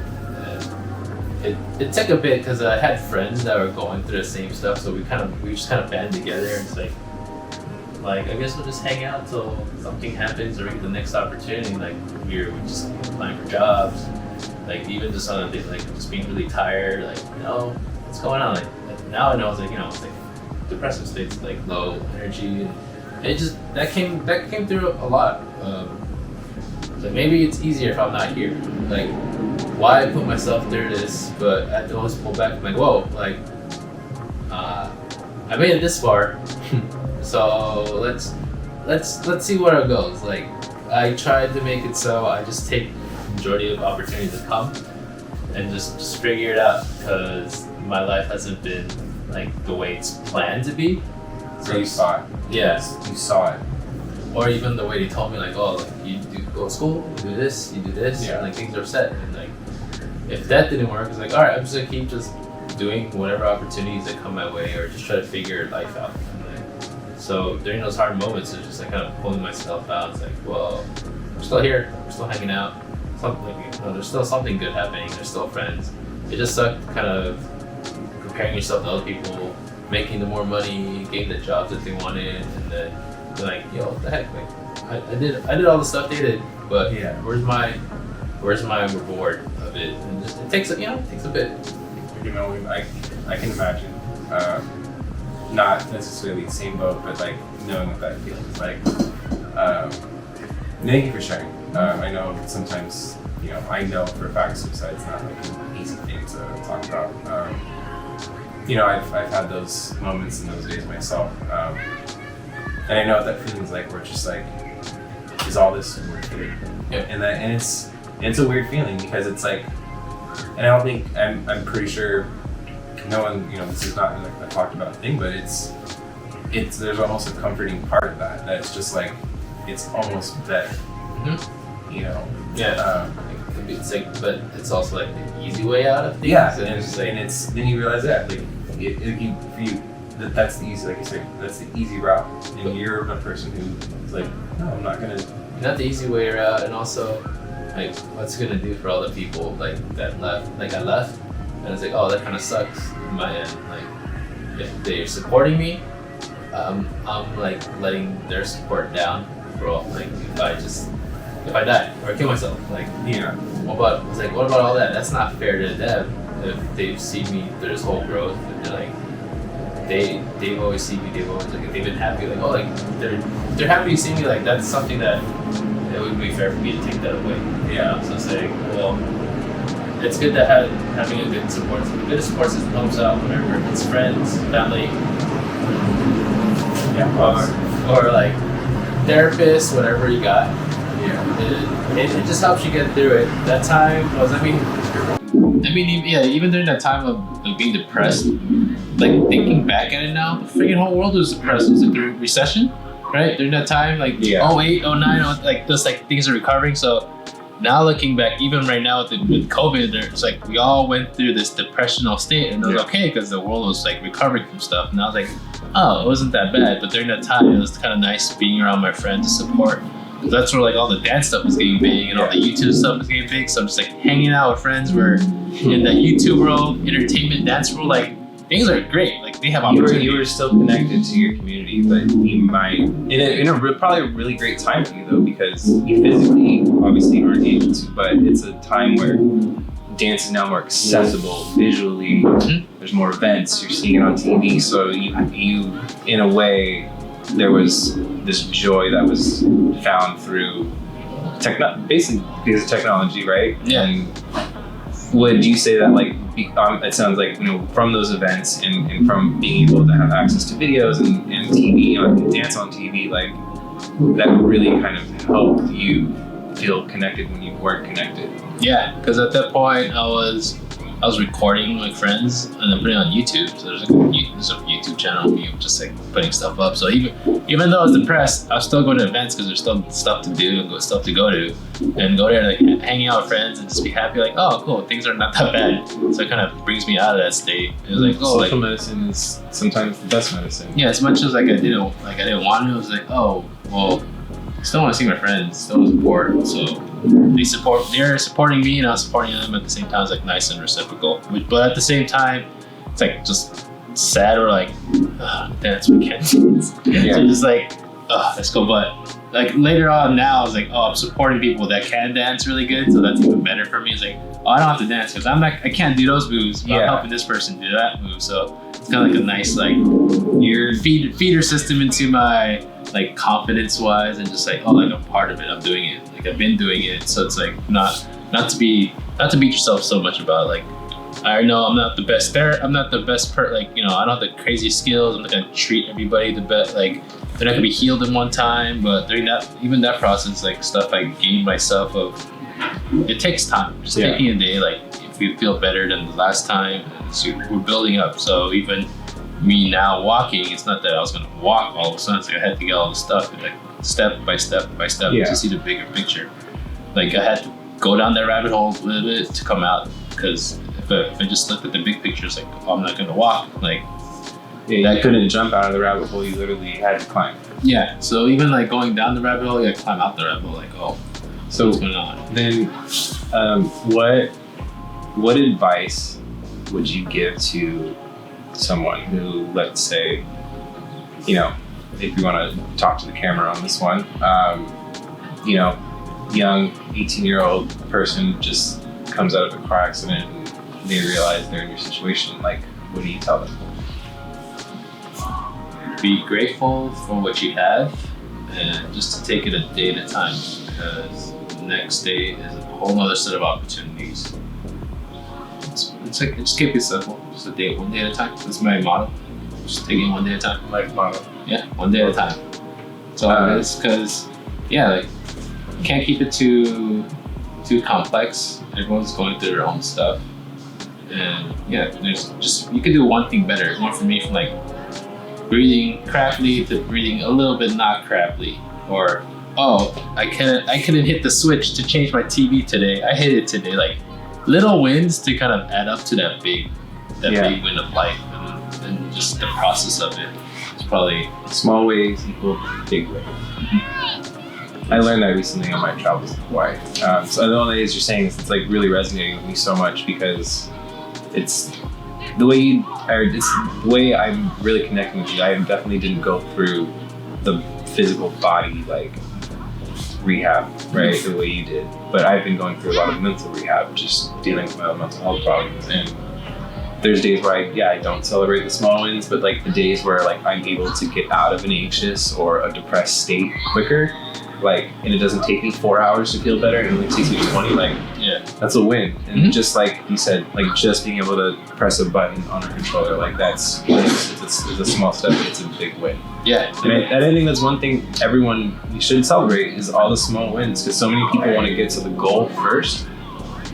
E: It took a bit because I had friends that were going through the same stuff, so we just kind of banded together and it's like I guess we'll just hang out till something happens or we get the next opportunity. Like we just applying for jobs, like even just on a day, like just being really tired, like what's going on? Like now I know it's like it's like depressive states, like low energy, and it just that came through a lot. So maybe it's easier if I'm not here. Like, why put myself through this? But I have to always pull back. I'm like, whoa, like, I made it this far, so let's see where it goes. Like, I tried to make it so I just take the majority of opportunities that come and just figure it out because my life hasn't been like the way it's planned to be.
H: So you saw it.
E: Yes,
H: you saw it.
E: Or even the way they told me, like, oh, like, you go to school, you do this,
H: Yeah.
E: and like things are set. And like, if that didn't work, it's like, all right, I'm just gonna keep just doing whatever opportunities that come my way, or just try to figure life out. And like, so during those hard moments, it's just like kind of pulling myself out. It's like, well, we're still here, we're still hanging out. There's still something good happening. There's still friends. It just sucked, kind of comparing yourself to other people, making the more money, getting the jobs that they wanted, and then. Like, what the heck? Like, I did all the stuff they did, but where's my reward of it? And just it takes a bit.
H: I can imagine. Not necessarily the same boat, but like knowing what that feels like. Thank you for sharing. I know sometimes, I know for a fact suicide's not like an easy thing to talk about. I've had those moments and those days myself. And I know what that feeling's like, where it's just like, is all this worth it?
E: Yeah.
H: And it's a weird feeling because it's like, and I don't think I'm pretty sure no one, this is not like a talked about thing, but it's there's almost a comforting part of that it's just like it's almost better.
E: Mm-hmm.
H: Yeah.
E: It's like, but it's also like the easy way out of things.
H: Yeah,
E: and
H: then you realize that for you. That's the easy, like you say, that's the easy route. And you're a person who's like, no, I'm not gonna.
E: Not the easy way out, and also, like, what's it gonna do for all the people like that left? Like I left, and it's like, oh, that kind of sucks in my end. Like, if they're supporting me, I'm like letting their support down for all. Like, if I die or kill myself, like, what about all that? That's not fair to them if they've seen me through this whole growth, and they're like. They've always seen me. They've always they've been happy. Like, oh, like they're happy to see me. Like, that's something that it would be fair for me to take that away.
H: Yeah.
E: So saying, well, it's good to having a good support system helps out. Whatever, it's friends, family, or like therapists, whatever you got.
H: Yeah.
E: It just helps you get through it. That time was, even during that time of like being depressed, like thinking back at it now, the freaking whole world was depressed. It was like the recession, right? During that time, like 08, 09, like just like things are recovering. So now looking back, even right now with COVID, it's like we all went through this depressional state, and it was okay because the world was like recovering from stuff. And I was like, oh, it wasn't that bad. But during that time, it was kind of nice being around my friends to support. That's where like all the dance stuff was getting big and all the YouTube stuff was getting big. So I'm just like hanging out with friends. We're in the YouTube world, entertainment, dance world. Like things are great. Like they have opportunity.
H: You were still connected to your community, but you might in a probably a really great time for you though, because you physically obviously aren't able to, but it's a time where dance is now more accessible visually.
E: Mm-hmm.
H: There's more events. You're seeing it on TV, so you in a way there was this joy that was found through basically because of technology, right?
E: Yeah.
H: And would you say that like it sounds like from those events and from being able to have access to videos and TV and dance on TV, like that really kind of helped you feel connected when you weren't connected?
E: Yeah, because at that point I was I was recording my friends and then putting it on YouTube. So there's a YouTube channel of me just like putting stuff up. So even though I was depressed, I was still going to events because there's still stuff to do and stuff to go to, and go there like hanging out with friends and just be happy like, oh cool, things are not that bad. So it kind of brings me out of that state. It was like, oh,
H: social medicine is sometimes the best medicine.
E: Yeah, as much as like I didn't want to, it was like, oh well, I still want to see my friends, still support. So they're supporting me and I was supporting them at the same time. It's like nice and reciprocal. But at the same time, it's like just sad or like, dance we can't. Yeah. So just like, let's go. But like later on now, I was like, oh, I'm supporting people that can dance really good, so that's even better for me. It's like, oh, I don't have to dance because I can't do those moves, but I'm helping this person do that move. So it's kind of like a nice like your feeder system into my like confidence wise, and just like, oh, like I'm part of it, I'm doing it, like I've been doing it. So it's like not to beat yourself so much about like, I know I'm not the best there, I'm not the best like, you know, I don't have the crazy skills, I'm not gonna treat everybody the best, like they're not gonna be healed in one time. But during that process, like stuff I gained myself of, it takes time. Just taking a day, like if you feel better than the last time, so we're building up. So even me now walking, it's not that I was gonna walk all of a sudden. It's like I had to get all the stuff, like step by step to see the bigger picture. Like I had to go down that rabbit hole a little bit to come out, because if I just looked at the big picture, it's like, oh, I'm not gonna walk. Like
H: that couldn't jump out of the rabbit hole. You literally had to climb.
E: Yeah. So even like going down the rabbit hole, you gotta climb out the rabbit hole. Like, oh, so what's going on?
H: Then, what advice would you give to someone who, let's say, you know, if you want to talk to the camera on this one, you know, young 18-year-old person just comes out of a car accident and they realize they're in your situation, like, what do you tell them?
E: Be grateful for what you have and just to take it a day at a time, because the next day is a whole nother set of opportunities. It's like, just keep it simple. Just a day, one day at a time. That's my motto. Just taking one day at a time.
H: Life motto.
E: Yeah, one day at a time. That's all it is. Because, yeah, like, you can't keep it too complex. Everyone's going through their own stuff. And, yeah, there's just, you can do one thing better. It went for me from, like, breathing craftily to breathing a little bit not craftily. Or, oh, I couldn't hit the switch to change my TV today. I hit it today. Like, little wins to kind of add up to that big win of life, and just the process of it. It's probably
H: small ways equal big ways. I learned that recently on my travels to Hawaii. So the only thing you're saying is it's like really resonating with me so much, because it's the way I'm really connecting with you. I definitely didn't go through the physical body like rehab, right, the way you did, but I've been going through a lot of mental rehab, just dealing with my own mental health problems. And there's days where I don't celebrate the small wins, but like the days where like I'm able to get out of an anxious or a depressed state quicker, like, and it doesn't take me 4 hours to feel better, it only takes me 20, like, yeah, that's a win. And just like you said, like just being able to press a button on a controller, like that's, it's a small step, but it's a big win.
E: Yeah.
H: And I think that's one thing you should celebrate, is all the small wins, because so many people want to get to the goal first,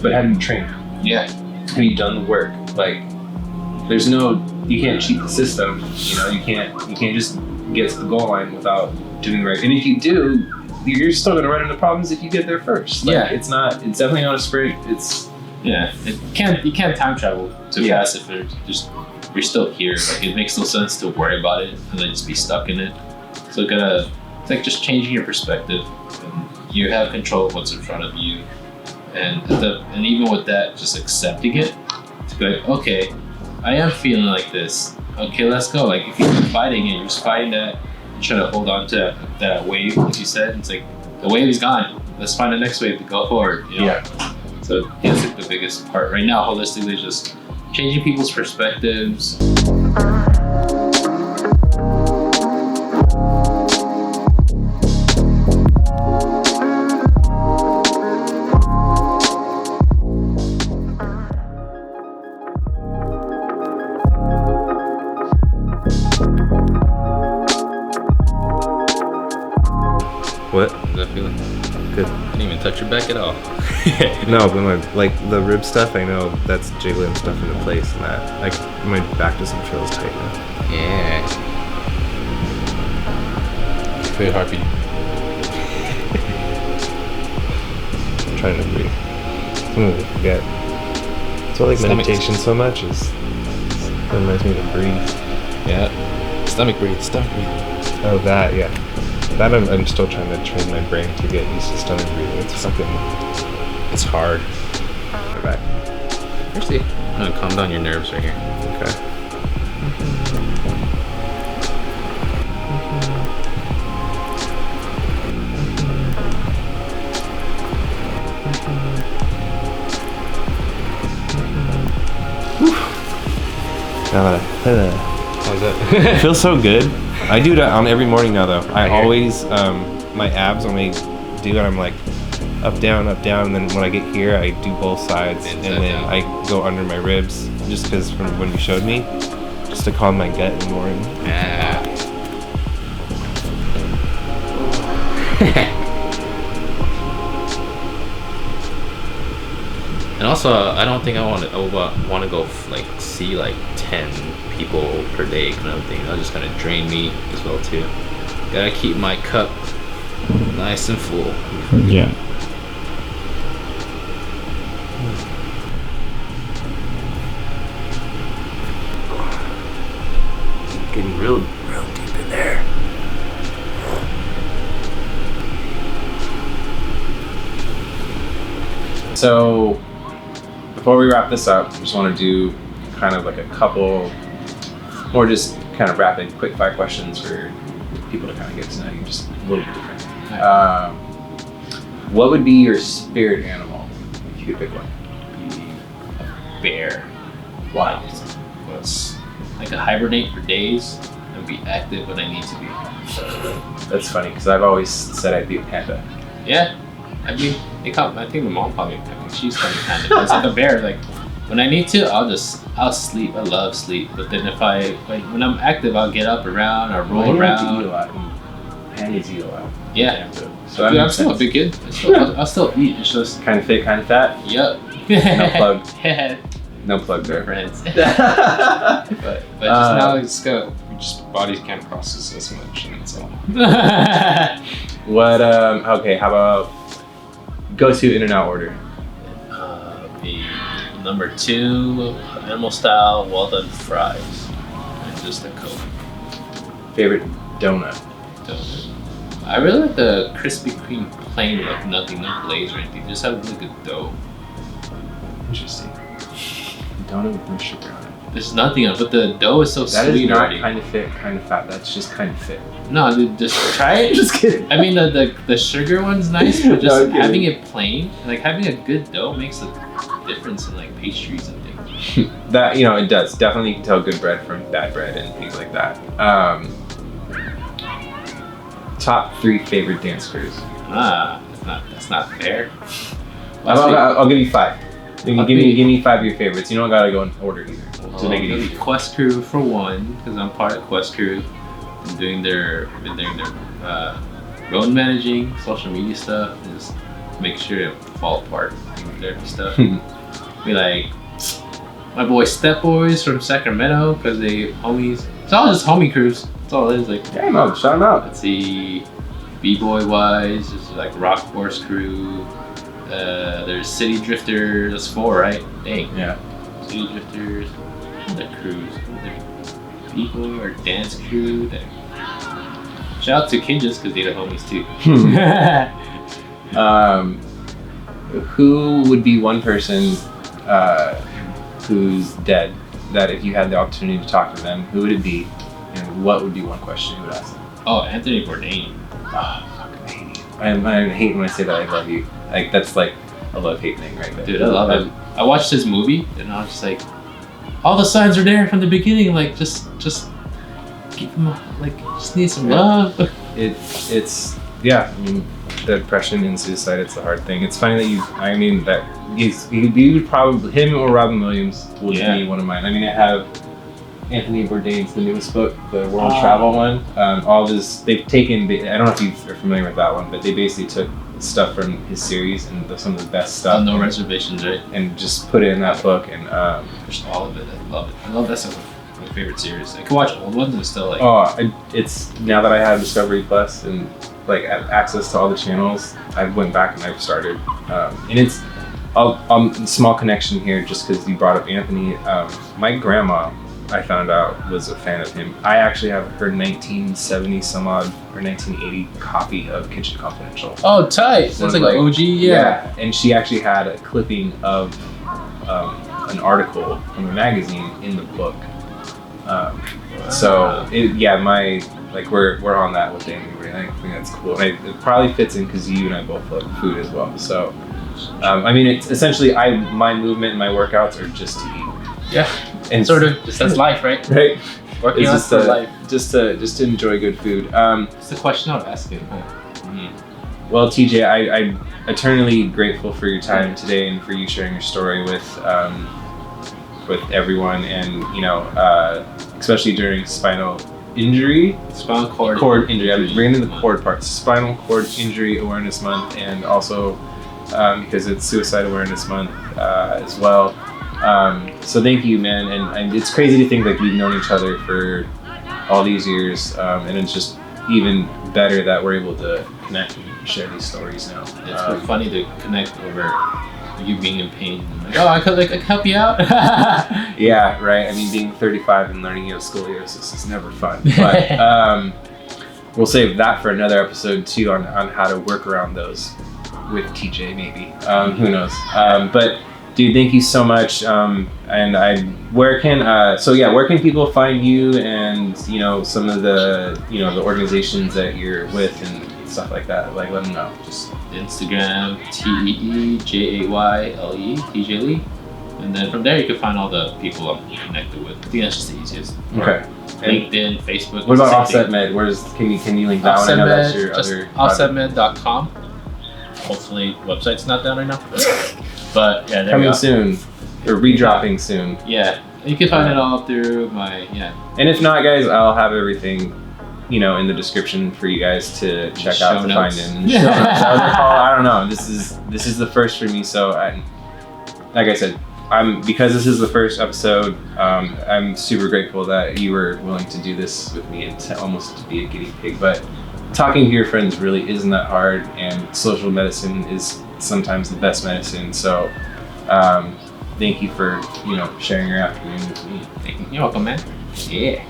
H: but have you trained?
E: Yeah.
H: Have you done the work? Like, you can't cheat the system, you know, you can't just get to the goal line without doing right. And if you do, you're still gonna run into problems if you get there first. Like, it's definitely not a sprint.
E: You can't time travel too fast if you're still here. Like, it makes no sense to worry about it and then just be stuck in it. So it's like just changing your perspective, and you have control of what's in front of you, and even with that, just accepting it, to be like, okay, I am feeling like this. Okay, let's go. Like, if you're fighting it, you're just fighting that. You're trying to hold on to that wave, like you said. It's like, the wave is gone. Let's find the next wave to go forward. You know? Yeah. So that's like the biggest part right now. Holistically, is just changing people's perspectives.
A: What? How's that feeling? Good. Didn't even touch your back at all.
B: No, but like the rib stuff, I know that's jiggling stuff into place, and that like my back doesn't feel as tight now.
A: Yeah. Feel your heartbeat.
B: I'm trying to breathe. Sometimes I forget. That's why I like meditation so much, is it reminds me to breathe.
A: Yeah. Stomach breathe. Stomach breathe.
B: Oh, that, yeah. That I'm still trying to train my brain to get used to stomach breathing. It's fucking...
A: It's hard.
B: My back.
A: Seriously. I'm gonna calm down your nerves right here.
B: Okay.
A: How's that?
B: It feels so good. I do that on every morning now, though. I always, my abs, when I do it, I'm like up, down, and then when I get here, I do both sides, and then I go under my ribs, just because from when you showed me, just to calm my gut in the morning.
A: Yeah. And also, I don't think I want to go like see like 10 people per day kind of thing. That'll just kind of drain me as well too. Gotta keep my cup nice and full.
F: Yeah.
B: Getting real deep in there.
H: So, before we wrap this up, I just want to do kind of like a couple more just kind of rapid, quick fire questions for people to kind of get to know you just a little bit different. What would be your spirit animal if you could pick one?
E: A bear. Why? Was like a hibernate for days and be active when I need to be.
H: That's funny because I've always said I'd be a panda.
E: Yeah. I mean, I think my mom called me a panda. She's called me a panda. It's like a bear. Like when I need to, I'll sleep. I love sleep. But then when I'm active, I'll get up around or roll around.
H: You eat a lot. Pandas eat a lot.
E: Yeah.
H: So
E: Dude, I'm still a big kid. I'll still eat. It's just
H: kind of fit, kind of fat.
E: Yup.
H: No plug.
E: Yeah.
H: No plug there.
E: Friends. but just now it's got just bodies can't process as much, and that's all.
H: What? Okay. How about go-to In-N-Out order?
E: The number 2 animal style well done fries, and just a Coke.
H: Favorite donut?
E: I really like the Krispy Kreme plain, like nothing, no glaze or anything. Just have a really good dough.
H: Interesting. Donut with no sugar on it.
E: There's nothing on it, but the dough is so
H: That
E: sweet
H: is not
E: already.
H: kind of fit, kind of fat. That's just kind of fit.
E: No, dude, just try it.
H: Just kidding.
E: I mean, the sugar one's nice, but
H: No,
E: just
H: I'm kidding.
E: having it plain, like having a good dough makes a difference in like pastries and things.
H: That, it does. Definitely you can tell good bread from bad bread and things like that. Top 3 favorite dance crews.
E: That's not fair.
H: I'll give you 5. You can give me 5 of your favorites. You don't gotta go in order either. To make it easy.
E: Quest Crew for one, because I'm part of Quest Crew. Been doing their road managing, social media stuff, and just make sure to fall apart with their stuff. Be like my boy Step Boys from Sacramento, because they homies. It's all just homie crews. That's all it is. Like,
H: Damn, shout them out.
E: let's see, B-Boy wise, there's like Rock Horse Crew. There's City Drifters. That's 4, right? Dang.
H: Yeah.
E: City Drifters. Other crews. B-Boy or dance crew. Shout out to Kinjas because they're the homies too.
H: Who would be one person who's dead that if you had the opportunity to talk to them, who would it be? And what would be one question you would ask them?
E: Oh, Anthony Bourdain.
H: Oh, fucking hate you. I hate when I say that I love you. Like, that's like a love-hate thing right there.
E: Dude, I love it. I watched his movie and I was just like, all the signs are there from the beginning. Like, just keep him, like, just need some love.
H: It's yeah. I mean, the depression and suicide. It's a hard thing. It's funny that you would probably, him or Robin Williams would be one of mine. I mean, I have Anthony Bourdain's the newest book, the World Travel one. All this they've taken. I don't know if you are familiar with that one, but they basically took stuff from his series and some of the best stuff.
E: No reservations, right?
H: And just put it in that book and
E: Just all of it. I love it. I love that stuff. My favorite series. I can watch old ones and still like.
H: it's now that I have Discovery Plus and like have access to all the channels, I went back and I've started, and it's a small connection here just because you brought up Anthony. My grandma, I found out, was a fan of him. I actually have her 1970 some odd or 1980 copy of Kitchen Confidential.
E: Oh, tight! That's like an OG, yeah.
H: And she actually had a clipping of an article from a magazine in the book. So we're on that with Danny. I think that's cool. And it probably fits in because you and I both love food as well. So, I mean, it's essentially my movement and my workouts are just to eat.
E: Yeah,
H: and
E: sort of. That's life, right?
H: Right.
E: Working out for life.
H: Just to enjoy good food.
E: It's the question I was asking.
H: Well, TeeJay, I'm eternally grateful for your time today and for you sharing your story with everyone, and especially during spinal cord injury. I'm bringing in the cord part. Spinal Cord Injury Awareness Month, and also because it's Suicide Awareness Month as well. So thank you, man. And it's crazy to think like we've known each other for all these years, and it's just even better that we're able to connect and share these stories now.
E: It's funny to connect over you being in pain. Like, oh, I could help you out.
H: Yeah, right. I mean, being 35 and learning you have scoliosis is never fun. But we'll save that for another episode too on how to work around those with TeeJay maybe. Who knows? But dude, thank you so much. Where can people find you and some of the the organizations that you're with and stuff like that? Like, let them know. Just
E: Instagram, TeeJayle, TeeJay Lee. And then from there you can find all the people I'm connected with. I think that's just the easiest.
H: Okay.
E: LinkedIn, Facebook.
H: What about Offset Med? Can you link that one? I know that's your
E: just
H: other
E: offsetmed.com. Hopefully website's not down right now. But yeah, there
H: coming
E: we go.
H: soon. Or redropping soon.
E: Yeah. You can find it all through my
H: And if not, guys, I'll have everything in the description for you guys to check out to find him. I don't know. This is the first for me, so like I said, because this is the first episode, I'm super grateful that you were willing to do this with me and to almost be a guinea pig. But talking to your friends really isn't that hard, and social medicine is sometimes the best medicine. So thank you for sharing your afternoon with me.
E: You're welcome, man.
H: Yeah.